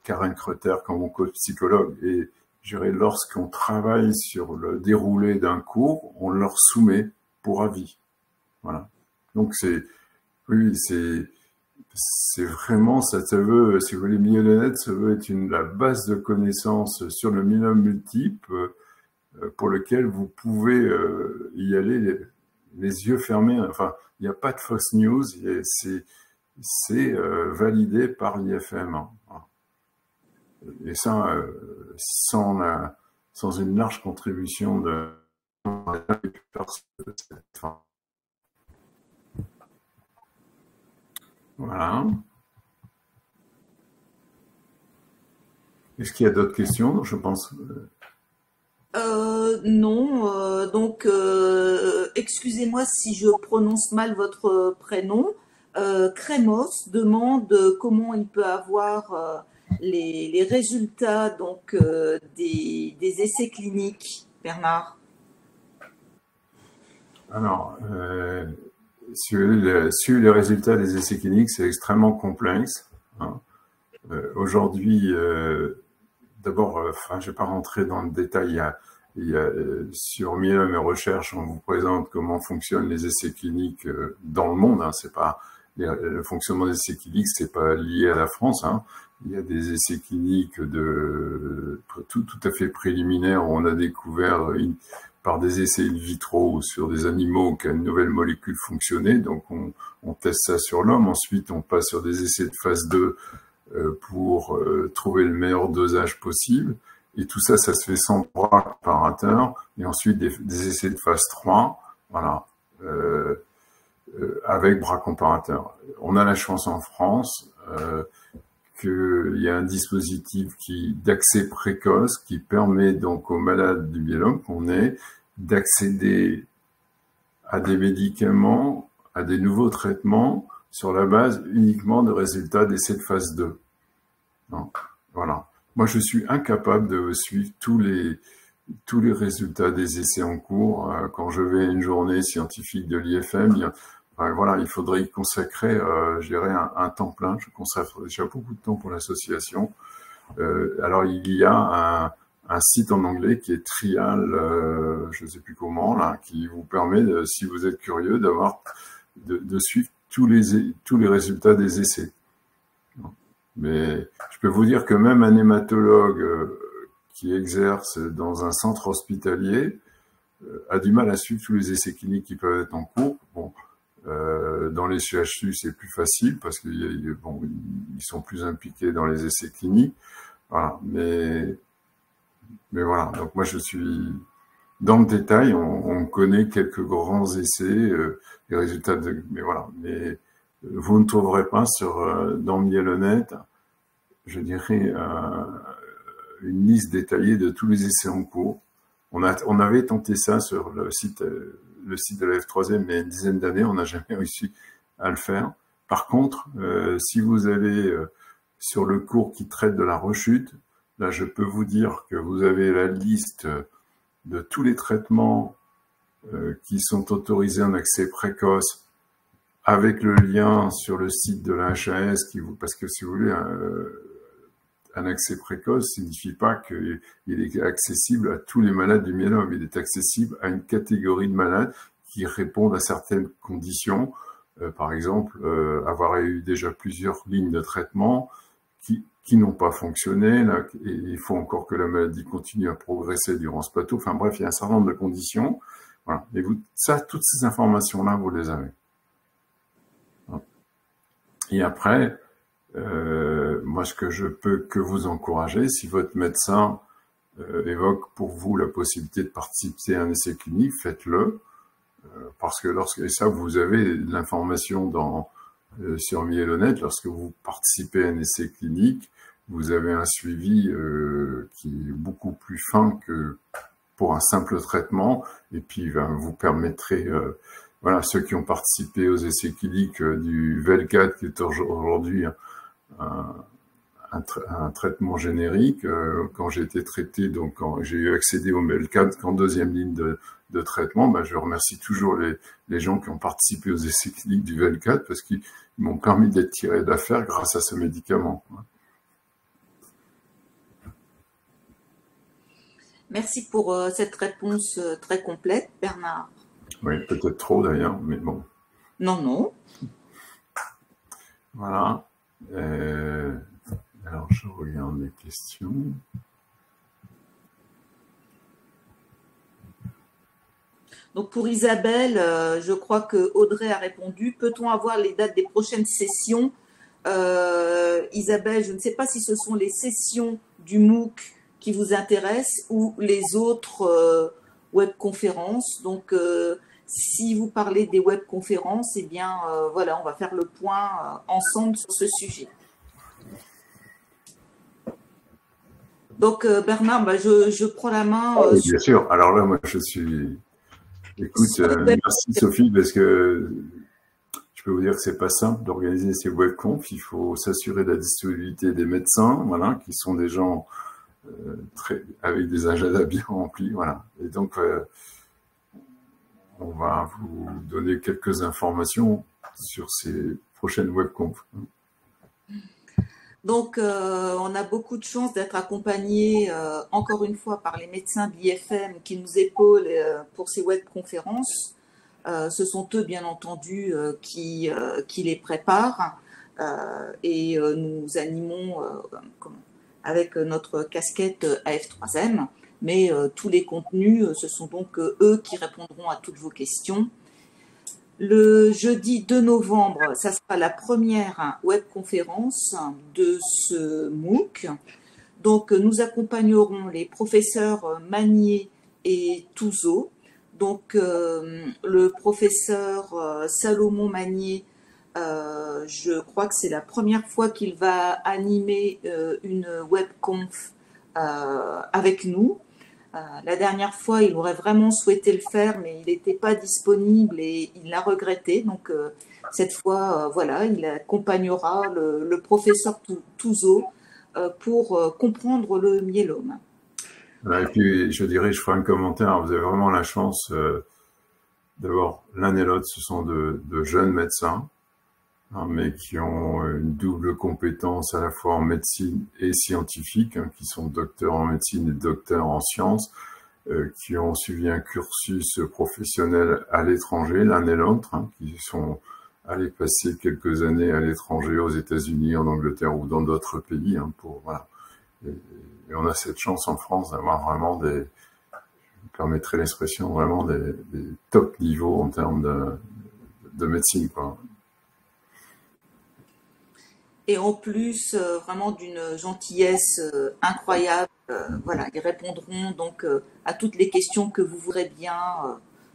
Karen Kreter comme mon coach psychologue. Et je dirais, lorsqu'on travaille sur le déroulé d'un cours, on leur soumet pour avis. Voilà. Donc c'est vraiment, ça se veut, si vous voulez, YellowNet se veut être la base de connaissances sur le myélome multiple pour lequel vous pouvez y aller les yeux fermés. Enfin, il n'y a pas de fausse news, c'est validé par l'IFM. Et ça, sans une large contribution de... Voilà. Est-ce qu'il y a d'autres questions? Je pense... Non, donc excusez-moi si je prononce mal votre prénom. Crémos demande comment il peut avoir les résultats donc des essais cliniques, Bernard. Alors, suivre les résultats des essais cliniques, c'est extrêmement complexe. Hein. Aujourd'hui, d'abord, je ne vais pas rentrer dans le détail. Sur Myélome et Recherche, on vous présente comment fonctionnent les essais cliniques dans le monde. Hein, c'est pas le fonctionnement des essais cliniques, c'est pas lié à la France, hein. Il y a des essais cliniques tout à fait préliminaires où on a découvert par des essais in vitro sur des animaux qu'une nouvelle molécule fonctionnait. Donc, on teste ça sur l'homme. Ensuite, on passe sur des essais de phase 2 pour trouver le meilleur dosage possible. Et tout ça, ça se fait sans bras comparateur. Et ensuite, des essais de phase 3, voilà, avec bras comparateur. On a la chance en France qu'il y a un dispositif d'accès précoce qui permet donc aux malades du myélome qu'on est d'accéder à des médicaments, à des nouveaux traitements sur la base uniquement de résultats d'essais de phase 2. Donc, voilà. Moi, je suis incapable de suivre tous les résultats des essais en cours. Quand je vais à une journée scientifique de l'IFM, voilà, il faudrait y consacrer, je dirais, un temps plein. Je consacre déjà beaucoup de temps pour l'association. Alors, il y a un site en anglais qui est Trial, je ne sais plus comment, là, qui vous permet, si vous êtes curieux, de suivre tous les résultats des essais. Mais je peux vous dire que même un hématologue qui exerce dans un centre hospitalier a du mal à suivre tous les essais cliniques qui peuvent être en cours. Bon, dans les CHU, c'est plus facile parce qu'ils sont plus impliqués dans les essais cliniques. Voilà, mais voilà. Donc moi, je suis dans le détail. On connaît quelques grands essais, les résultats mais voilà. Mais vous ne trouverez pas dans Myélonet, je dirais, une liste détaillée de tous les essais en cours. On avait tenté ça sur le site de la F3E, mais il y a une dizaine d'années, on n'a jamais réussi à le faire. Par contre, si vous avez sur le cours qui traite de la rechute, là, je peux vous dire que vous avez la liste de tous les traitements qui sont autorisés en accès précoce, avec le lien sur le site de la HAS, parce que si vous voulez, un accès précoce signifie pas qu'il est accessible à tous les malades du myélome. Il est accessible à une catégorie de malades qui répondent à certaines conditions. Par exemple, avoir eu déjà plusieurs lignes de traitement qui n'ont pas fonctionné, là, et il faut encore que la maladie continue à progresser durant ce plateau. Enfin bref, il y a un certain nombre de conditions. Voilà. Et toutes ces informations-là, vous les avez. Et après, moi, ce que je peux que vous encourager, si votre médecin évoque pour vous la possibilité de participer à un essai clinique, faites-le, parce que et ça, vous avez l'information sur Myélonet, lorsque vous participez à un essai clinique, vous avez un suivi qui est beaucoup plus fin que pour un simple traitement, et puis vous permettrez, voilà, ceux qui ont participé aux essais cliniques du Velcade, qui est aujourd'hui un traitement générique, quand j'ai été traité, donc quand j'ai eu accédé au Velcade qu'en deuxième ligne de traitement, je remercie toujours les gens qui ont participé aux essais cliniques du Velcade parce qu'ils m'ont permis d'être tiré d'affaire grâce à ce médicament. Merci pour cette réponse très complète, Bernard. Oui, peut-être trop d'ailleurs, mais bon. Non, non. Voilà. Alors, je regarde les questions. Donc, pour Isabelle, je crois que Audrey a répondu. Peut-on avoir les dates des prochaines sessions? Isabelle, je ne sais pas si ce sont les sessions du MOOC qui vous intéressent ou les autres webconférences. Donc, si vous parlez des webconférences, eh bien, voilà, on va faire le point ensemble sur ce sujet. Donc, Bernard, je prends la main. Oui, bien sûr. Alors là, moi, je suis... Écoute, merci Sophie, parce que je peux vous dire que c'est pas simple d'organiser ces webconf. Il faut s'assurer de la disponibilité des médecins, voilà, qui sont des gens avec des agendas bien remplis, voilà. Et donc, on va vous donner quelques informations sur ces prochaines webconf. Donc, on a beaucoup de chance d'être accompagnés, encore une fois, par les médecins de l'IFM qui nous épaulent pour ces webconférences. Ce sont eux, bien entendu, qui les préparent et nous animons avec notre casquette AF3M, mais tous les contenus, ce sont donc eux qui répondront à toutes vos questions. Le jeudi 2 novembre, ça sera la première webconférence de ce MOOC. Donc, nous accompagnerons les professeurs Magnier et Touzeau. Donc, le professeur Salomon Magnier, je crois que c'est la première fois qu'il va animer une webconf avec nous. La dernière fois, il aurait vraiment souhaité le faire, mais il n'était pas disponible et il l'a regretté. Donc, cette fois, voilà, il accompagnera le professeur Touzeau pour comprendre le myélome. Et puis, je dirais, je ferai un commentaire. Vous avez vraiment la chance d'avoir l'un et l'autre, ce sont de jeunes médecins, mais qui ont une double compétence à la fois en médecine et scientifique, qui sont docteurs en médecine et docteurs en sciences, qui ont suivi un cursus professionnel à l'étranger, l'un et l'autre, qui sont allés passer quelques années à l'étranger, aux États-Unis, en Angleterre ou dans d'autres pays, pour voilà. Et on a cette chance en France d'avoir vraiment je me permettrai l'expression, vraiment des top niveaux en termes de médecine, quoi. Et en plus, vraiment d'une gentillesse incroyable. Voilà, ils répondront donc à toutes les questions que vous voudrez bien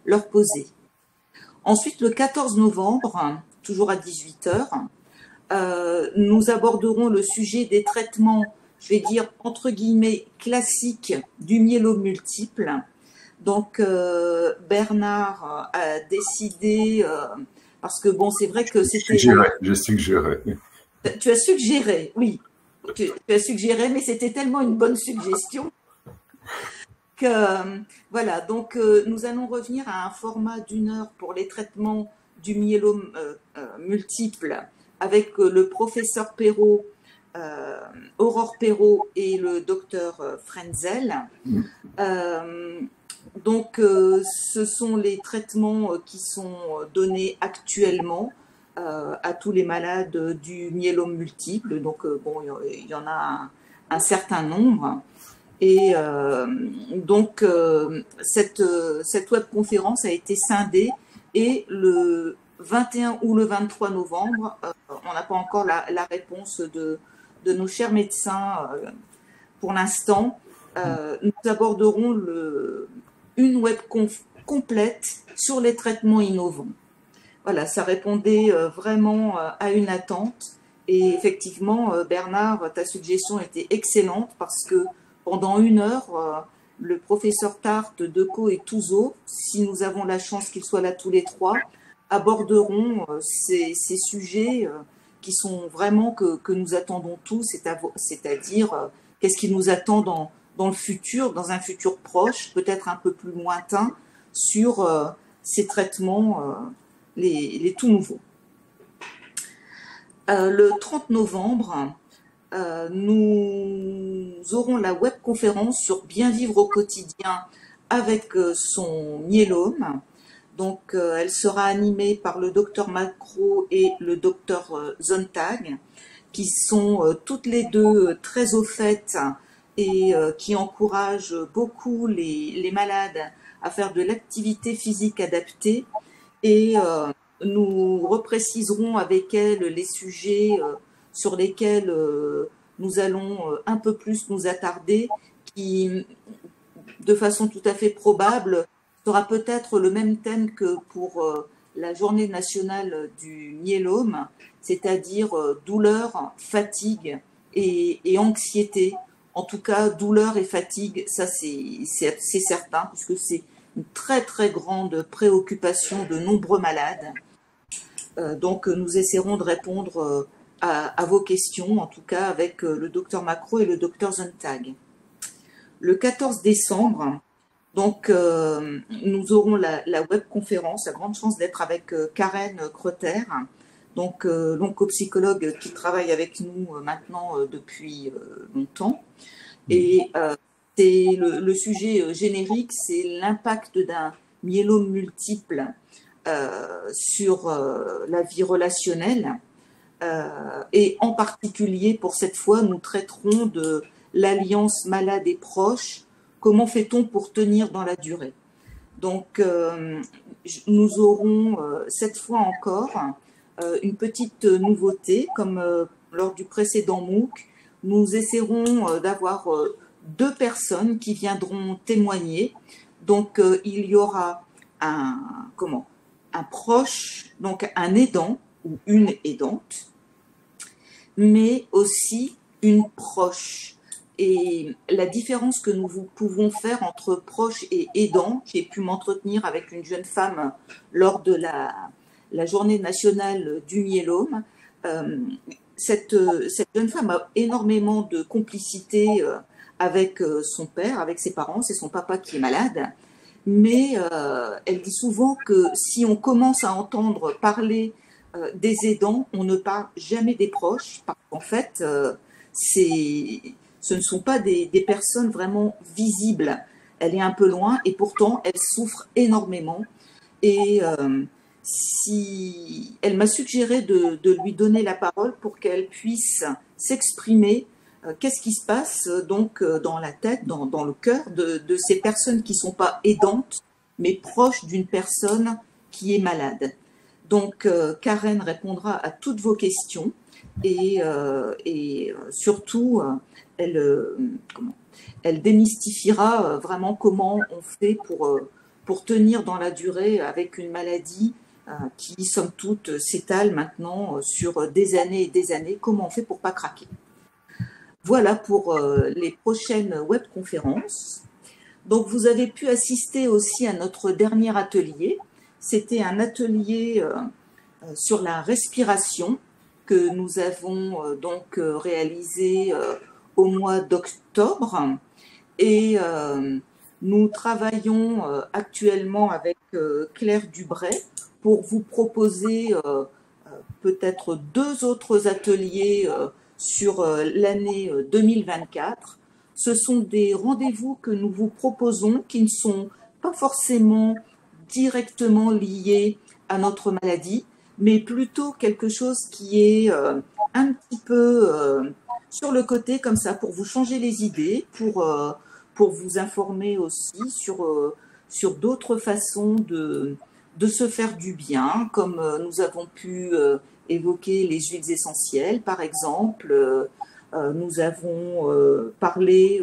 leur poser. Ensuite, le 14 novembre, toujours à 18 h, nous aborderons le sujet des traitements, je vais dire entre guillemets, classiques du myélome multiple. Donc, Bernard a décidé, parce que bon, c'est vrai que c'était... J'ai suggéré. Tu as suggéré, oui. Tu as suggéré, mais c'était tellement une bonne suggestion que, voilà. Donc, nous allons revenir à un format d'1 heure pour les traitements du myélome multiple avec le professeur Perrault, Aurore Perrault et le docteur Frenzel. Donc, ce sont les traitements qui sont donnés actuellement à tous les malades du myélome multiple. Donc, bon, il y en a un certain nombre. Et donc, cette webconférence a été scindée et le 21 ou le 23 novembre, on n'a pas encore la réponse de nos chers médecins pour l'instant. Nous aborderons une webconf complète sur les traitements innovants. Voilà, ça répondait vraiment à une attente. Et effectivement, Bernard, ta suggestion était excellente parce que pendant 1 heure, le professeur Tarte, Decaux et Touzeau, si nous avons la chance qu'ils soient là tous les trois, aborderont ces sujets qui sont vraiment que nous attendons tous, c'est-à-dire qu'est-ce qui nous attend dans le futur, dans un futur proche, peut-être un peu plus lointain, sur ces traitements les tout nouveaux. Le 30 novembre, nous aurons la webconférence sur bien vivre au quotidien avec son myélome. Donc, elle sera animée par le docteur Macro et le docteur Zontag, qui sont toutes les deux très au fait et qui encouragent beaucoup les malades à faire de l'activité physique adaptée. Et nous repréciserons avec elle les sujets sur lesquels nous allons un peu plus nous attarder, qui, de façon tout à fait probable, sera peut-être le même thème que pour la journée nationale du myélome, c'est-à-dire douleur, fatigue et anxiété. En tout cas, douleur et fatigue, ça c'est certain, puisque c'est une très très grande préoccupation de nombreux malades. Donc nous essaierons de répondre à vos questions, en tout cas avec le docteur Macro et le docteur Zontag. Le 14 décembre, donc nous aurons la webconférence, la grande chance d'être avec Karen Crotter, donc l'oncopsychologue qui travaille avec nous maintenant depuis longtemps. Et c'est le sujet générique, c'est l'impact d'un myélome multiple sur la vie relationnelle. Et en particulier, pour cette fois, nous traiterons de l'alliance malade et proche. Comment fait-on pour tenir dans la durée? Donc, nous aurons cette fois encore une petite nouveauté, comme lors du précédent MOOC. Nous essaierons d'avoir 2 personnes qui viendront témoigner. Donc, il y aura un proche, donc un aidant ou une aidante, mais aussi une proche. Et la différence que nous pouvons faire entre proche et aidant, j'ai pu m'entretenir avec une jeune femme lors de la journée nationale du myélome. Cette jeune femme a énormément de complicité avec son père, avec ses parents, c'est son papa qui est malade. Mais elle dit souvent que si on commence à entendre parler des aidants, on ne parle jamais des proches, parce qu'en fait, ce ne sont pas des personnes vraiment visibles. Elle est un peu loin et pourtant, elle souffre énormément. Et elle m'a suggéré de lui donner la parole pour qu'elle puisse s'exprimer. Qu'est-ce qui se passe donc dans la tête, dans le cœur de ces personnes qui ne sont pas aidantes, mais proches d'une personne qui est malade. Donc, Karen répondra à toutes vos questions et surtout, elle démystifiera vraiment comment on fait pour tenir dans la durée avec une maladie qui, somme toute, s'étale maintenant sur des années et des années. Comment on fait pour ne pas craquer? Voilà pour les prochaines webconférences. Donc, vous avez pu assister aussi à notre dernier atelier. C'était un atelier sur la respiration que nous avons donc réalisé au mois d'octobre. Et nous travaillons actuellement avec Claire Dubray pour vous proposer peut-être 2 autres ateliers sur l'année 2024. Ce sont des rendez-vous que nous vous proposons qui ne sont pas forcément directement liés à notre maladie, mais plutôt quelque chose qui est un petit peu sur le côté comme ça, pour vous changer les idées, pour vous informer aussi sur d'autres façons de se faire du bien, comme nous avons pu évoquer les huiles essentielles, par exemple. Nous avons parlé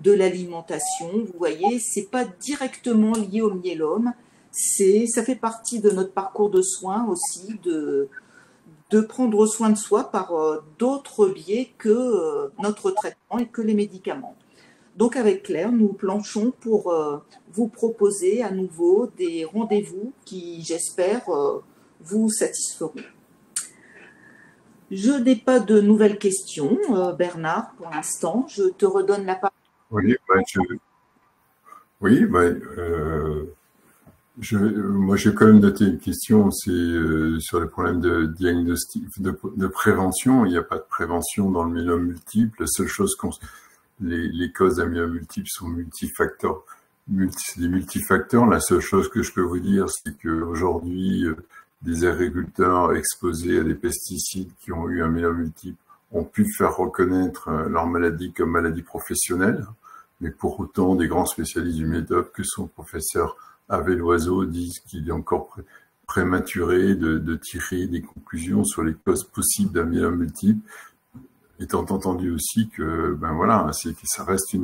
de l'alimentation. Vous voyez, ce n'est pas directement lié au myélome. Ça fait partie de notre parcours de soins aussi, de prendre soin de soi par d'autres biais que notre traitement et que les médicaments. Donc avec Claire, nous planchons pour vous proposer à nouveau des rendez-vous qui, j'espère, vous satisferont. Je n'ai pas de nouvelles questions, Bernard, pour l'instant. Je te redonne la parole. Oui, moi j'ai quand même noté une question, c'est sur les problèmes de diagnostic, de prévention. Il n'y a pas de prévention dans le myélome multiple. La seule chose les causes d'un myélome multiple sont multifacteurs. C'est des multifacteurs. La seule chose que je peux vous dire, c'est qu'aujourd'hui, des agriculteurs exposés à des pesticides qui ont eu un myélome multiple ont pu faire reconnaître leur maladie comme maladie professionnelle. Mais pour autant, des grands spécialistes du médoc, que son professeur Ave Loiseau, disent qu'il est encore prématuré de tirer des conclusions sur les causes possibles d'un myélome multiple, étant entendu aussi que, ça reste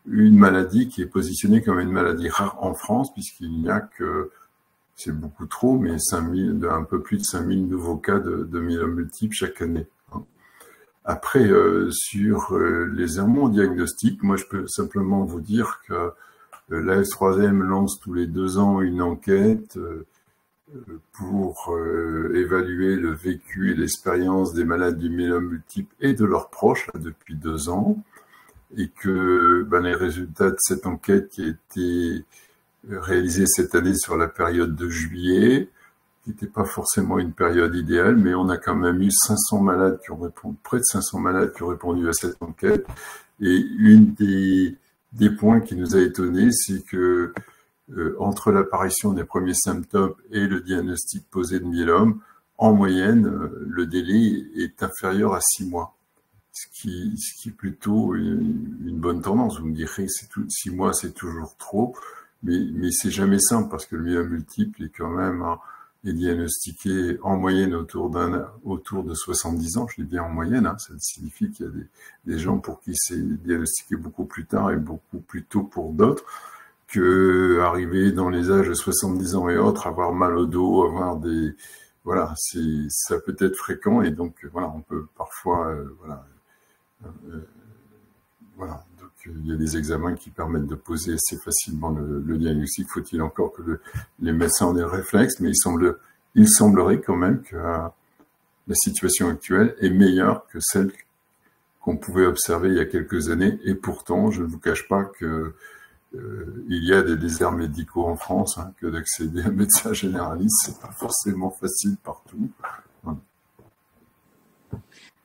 une maladie qui est positionnée comme une maladie rare en France, puisqu'il n'y a que, c'est beaucoup trop, mais un peu plus de 5000 nouveaux cas de myélome multiple chaque année. Après, sur les errements diagnostiques, moi je peux simplement vous dire que l'AS3M lance tous les 2 ans une enquête pour évaluer le vécu et l'expérience des malades du myélome multiple et de leurs proches depuis 2 ans, et que les résultats de cette enquête qui a été réalisée cette année sur la période de juillet, qui n'était pas forcément une période idéale, mais on a quand même eu 500 malades qui ont répondu, près de 500 malades qui ont répondu à cette enquête. Et une des points qui nous a étonnés, c'est que entre l'apparition des premiers symptômes et le diagnostic posé de myélome, en moyenne, le délai est inférieur à 6 mois. Ce qui est plutôt une bonne tendance. Vous me direz que 6 mois, c'est toujours trop, mais c'est jamais simple parce que le myélome multiple est quand même est diagnostiqué en moyenne autour de 70 ans. Je dis bien en moyenne, ça signifie qu'il y a des gens pour qui c'est diagnostiqué beaucoup plus tard et beaucoup plus tôt pour d'autres, que arriver dans les âges de 70 ans et autres, avoir mal au dos, avoir des... Voilà, ça peut être fréquent et donc voilà, on peut parfois... voilà, donc il y a des examens qui permettent de poser assez facilement le diagnostic. Faut-il encore que les médecins aient des réflexes, mais il semblerait quand même que la situation actuelle est meilleure que celle qu'on pouvait observer il y a quelques années. Et pourtant, je ne vous cache pas que il y a des déserts médicaux en France, que d'accéder à un médecin généraliste, c'est pas forcément facile partout. Voilà.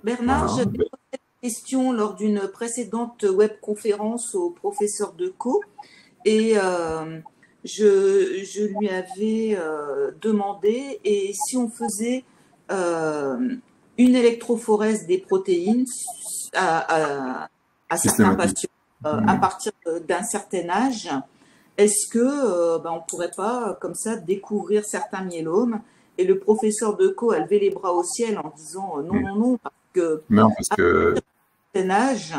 Bernard, j'avais posé cette question lors d'une précédente webconférence au professeur Decaux et je lui avais demandé, et si on faisait une électrophorèse des protéines à certains patients à partir d'un certain âge, est-ce que on ne pourrait pas comme ça découvrir certains myélomes? Et le professeur Decaux a levé les bras au ciel en disant non, parce que à un certain âge,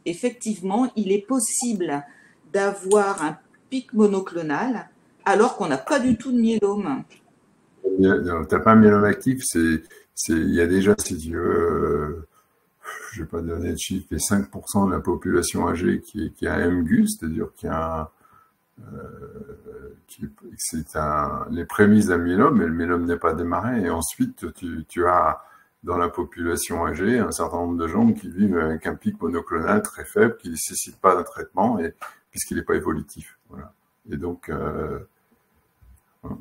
effectivement, il est possible d'avoir un pic monoclonal alors qu'on n'a pas du tout de myélome. Tu n'as pas un myélome actif, il y a déjà, si tu veux, je ne vais pas donner de chiffre, mais 5% de la population âgée qui a un MGUS, c'est-à-dire qui a les prémices d'un myélome, mais le myélome n'est pas démarré. Et ensuite, tu as dans la population âgée un certain nombre de gens qui vivent avec un pic monoclonal très faible, qui ne nécessite pas d'un traitement, puisqu'il n'est pas évolutif. Voilà. Et donc, voilà.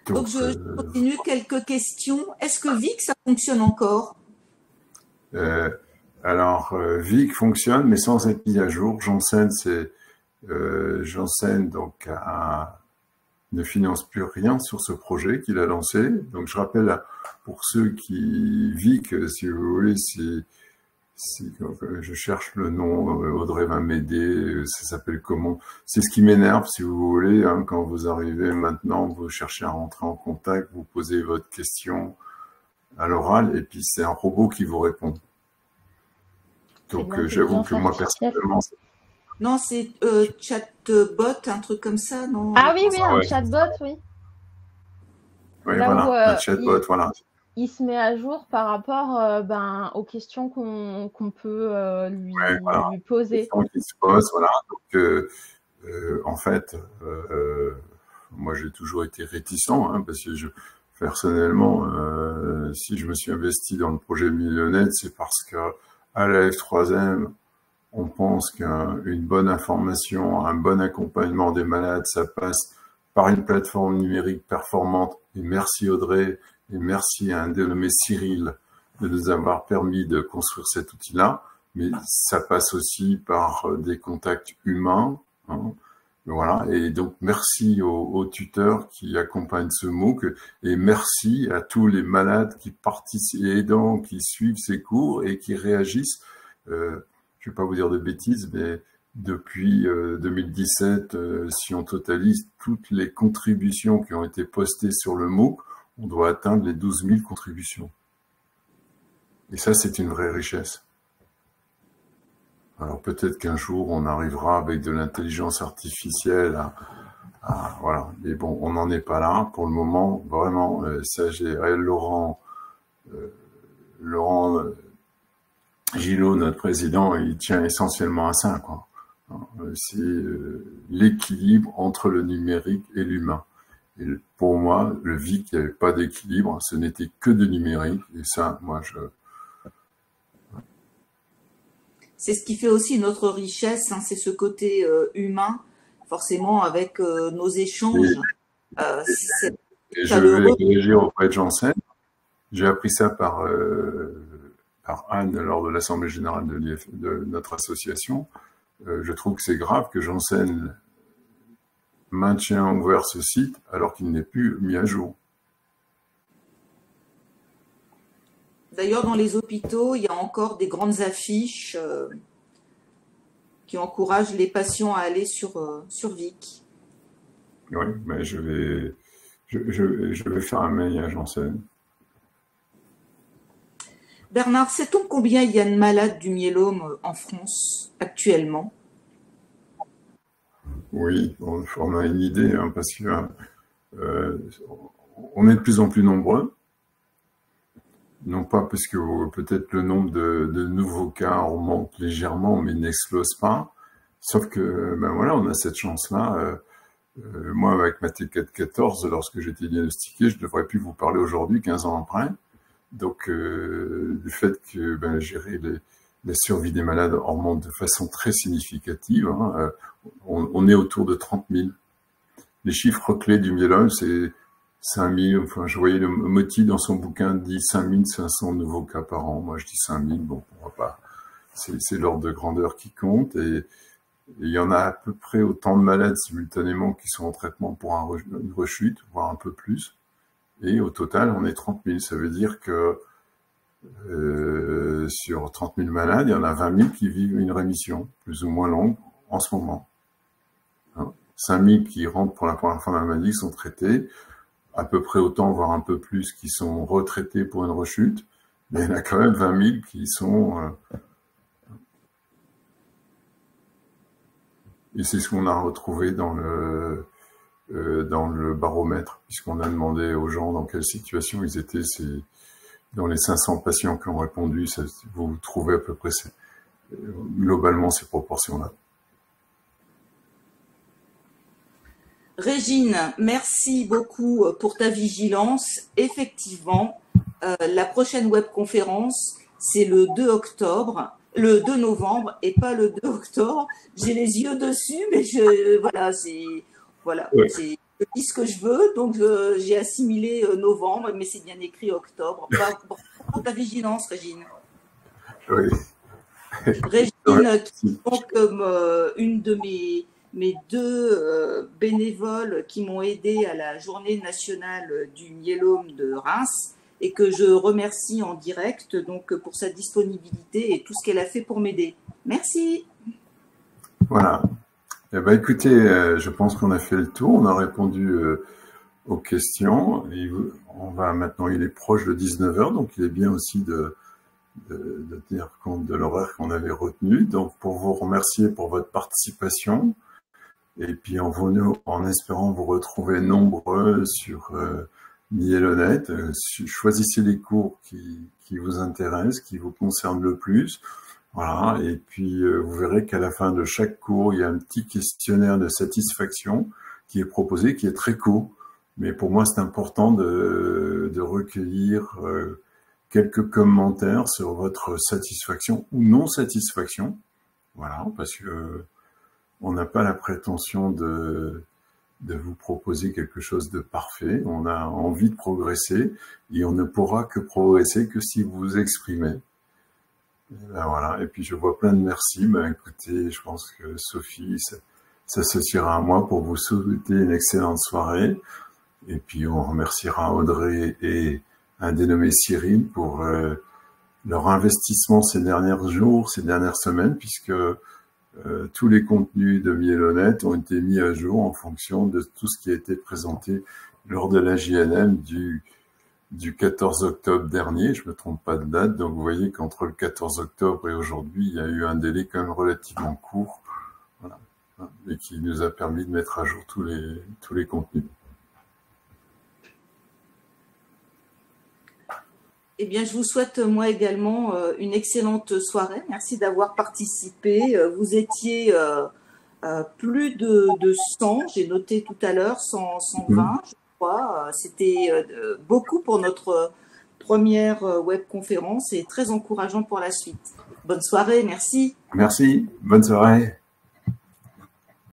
Donc je continue, quelques questions. Est-ce que Vic, ça fonctionne encore? Alors, Vic fonctionne, mais sans être mis à jour. Janssen, donc ne finance plus rien sur ce projet qu'il a lancé. Donc, je rappelle pour ceux qui Vic, si vous voulez, je cherche le nom, Audrey va m'aider, ça s'appelle comment? C'est ce qui m'énerve, si vous voulez, quand vous arrivez maintenant, vous cherchez à rentrer en contact, vous posez votre question à l'oral, et puis c'est un robot qui vous répond. Donc j'avoue que moi personnellement... Non, c'est chatbot, un truc comme ça, non? Ah oui, un chatbot, oui. Oui, voilà, un chatbot, voilà. Il se met à jour par rapport aux questions qu'on peut lui poser. Les questions qui se posent, voilà. Donc, en fait, moi j'ai toujours été réticent, parce que personnellement, si je me suis investi dans le projet Millionnet, c'est parce que à la F3M, on pense qu'une bonne information, un bon accompagnement des malades, ça passe par une plateforme numérique performante. Et merci Audrey, et merci à un dénommé Cyril de nous avoir permis de construire cet outil-là. Mais ça passe aussi par des contacts humains. Voilà. Et donc, merci aux tuteurs qui accompagnent ce MOOC et merci à tous les malades qui participent et aidants qui suivent ces cours et qui réagissent. Je ne vais pas vous dire de bêtises, mais depuis 2017, si on totalise toutes les contributions qui ont été postées sur le MOOC, on doit atteindre les 12 000 contributions. Et ça, c'est une vraie richesse. Alors peut-être qu'un jour, on arrivera avec de l'intelligence artificielle voilà. Mais bon, on n'en est pas là. Pour le moment, vraiment, ça, j'ai Laurent Gillot, notre président, il tient essentiellement à ça, quoi. C'est l'équilibre entre le numérique et l'humain. Et pour moi, le VIC, il n'y avait pas d'équilibre, ce n'était que de numérique. Et ça, moi, C'est ce qui fait aussi notre richesse, c'est ce côté humain, forcément, avec nos échanges. Et je vais réagir auprès de Janssen. J'ai appris ça par Anne lors de l'Assemblée générale de notre association. je trouve que c'est grave que Janssen maintient ouvert ce site alors qu'il n'est plus mis à jour. D'ailleurs, dans les hôpitaux, il y a encore des grandes affiches qui encouragent les patients à aller sur Vic. Oui, mais je vais faire un mail à Janssen. Bernard, sait-on combien il y a de malades du myélome en France actuellement? Oui, on a une idée, hein, parce que on est de plus en plus nombreux. Non pas parce que peut-être le nombre de nouveaux cas augmente légèrement, mais n'explose pas. Sauf que, ben voilà, on a cette chance-là. Moi, avec ma T414, lorsque j'ai été diagnostiqué, je ne devrais plus vous parler aujourd'hui, 15 ans après. Donc, du fait que gérer la survie des malades augmente de façon très significative, hein, on est autour de 30 000. Les chiffres clés du myélome, c'est 5 000, enfin, je voyais le Moti dans son bouquin dit 5 500 nouveaux cas par an. Moi, je dis 5 000, bon, on va pas. C'est l'ordre de grandeur qui compte, et il y en a à peu près autant de malades simultanément qui sont en traitement pour une rechute, voire un peu plus. Et au total, on est 30 000. Ça veut dire que sur 30 000 malades, il y en a 20 000 qui vivent une rémission, plus ou moins longue, en ce moment. 5 000 qui rentrent pour la première fois dans la maladie sont traités, à peu près autant, voire un peu plus, qui sont retraités pour une rechute, mais il y en a quand même 20 000 qui sont... Et c'est ce qu'on a retrouvé dans le baromètre, puisqu'on a demandé aux gens dans quelle situation ils étaient. Dans les 500 patients qui ont répondu, vous trouvez à peu près globalement ces proportions-là. Régine, merci beaucoup pour ta vigilance. Effectivement, la prochaine webconférence, c'est le 2 octobre, le 2 novembre et pas le 2 octobre. J'ai les yeux dessus, mais je dis ce que je veux, donc j'ai assimilé novembre, mais c'est bien écrit octobre. Pour ta vigilance, Régine. Oui. Régine, qui est donc une de mes deux bénévoles qui m'ont aidé à la journée nationale du myélome de Reims, et que je remercie en direct donc pour sa disponibilité et tout ce qu'elle a fait pour m'aider. Merci. Voilà. Eh ben, écoutez, je pense qu'on a fait le tour, on a répondu aux questions. Et maintenant, il est proche de 19h, donc il est bien aussi de tenir compte de l'horaire qu'on avait retenu. Donc, pour vous remercier pour votre participation, et puis en espérant vous retrouver nombreux sur Myélonet, choisissez les cours qui vous intéressent, qui vous concernent le plus. Voilà, et puis vous verrez qu'à la fin de chaque cours, il y a un petit questionnaire de satisfaction qui est proposé, qui est très court. Mais pour moi, c'est important de recueillir quelques commentaires sur votre satisfaction ou non-satisfaction. Voilà, parce que on n'a pas la prétention de vous proposer quelque chose de parfait. On a envie de progresser et on ne pourra que progresser que si vous vous exprimez. Et ben voilà. Et puis je vois plein de merci. Ben écoutez, je pense que Sophie s'associera à moi pour vous souhaiter une excellente soirée. Et puis on remerciera Audrey et un dénommé Cyril pour leur investissement ces derniers jours, ces dernières semaines, puisque tous les contenus de Myélonet ont été mis à jour en fonction de tout ce qui a été présenté lors de la JNM du 14 octobre dernier. Je me trompe pas de date, donc vous voyez qu'entre le 14 octobre et aujourd'hui, il y a eu un délai quand même relativement court, voilà, et qui nous a permis de mettre à jour tous les contenus. Eh bien, je vous souhaite moi également une excellente soirée. Merci d'avoir participé. Vous étiez plus de 100, j'ai noté tout à l'heure, 120, je crois. C'était beaucoup pour notre première webconférence et très encourageant pour la suite. Bonne soirée, merci. Merci, bonne soirée.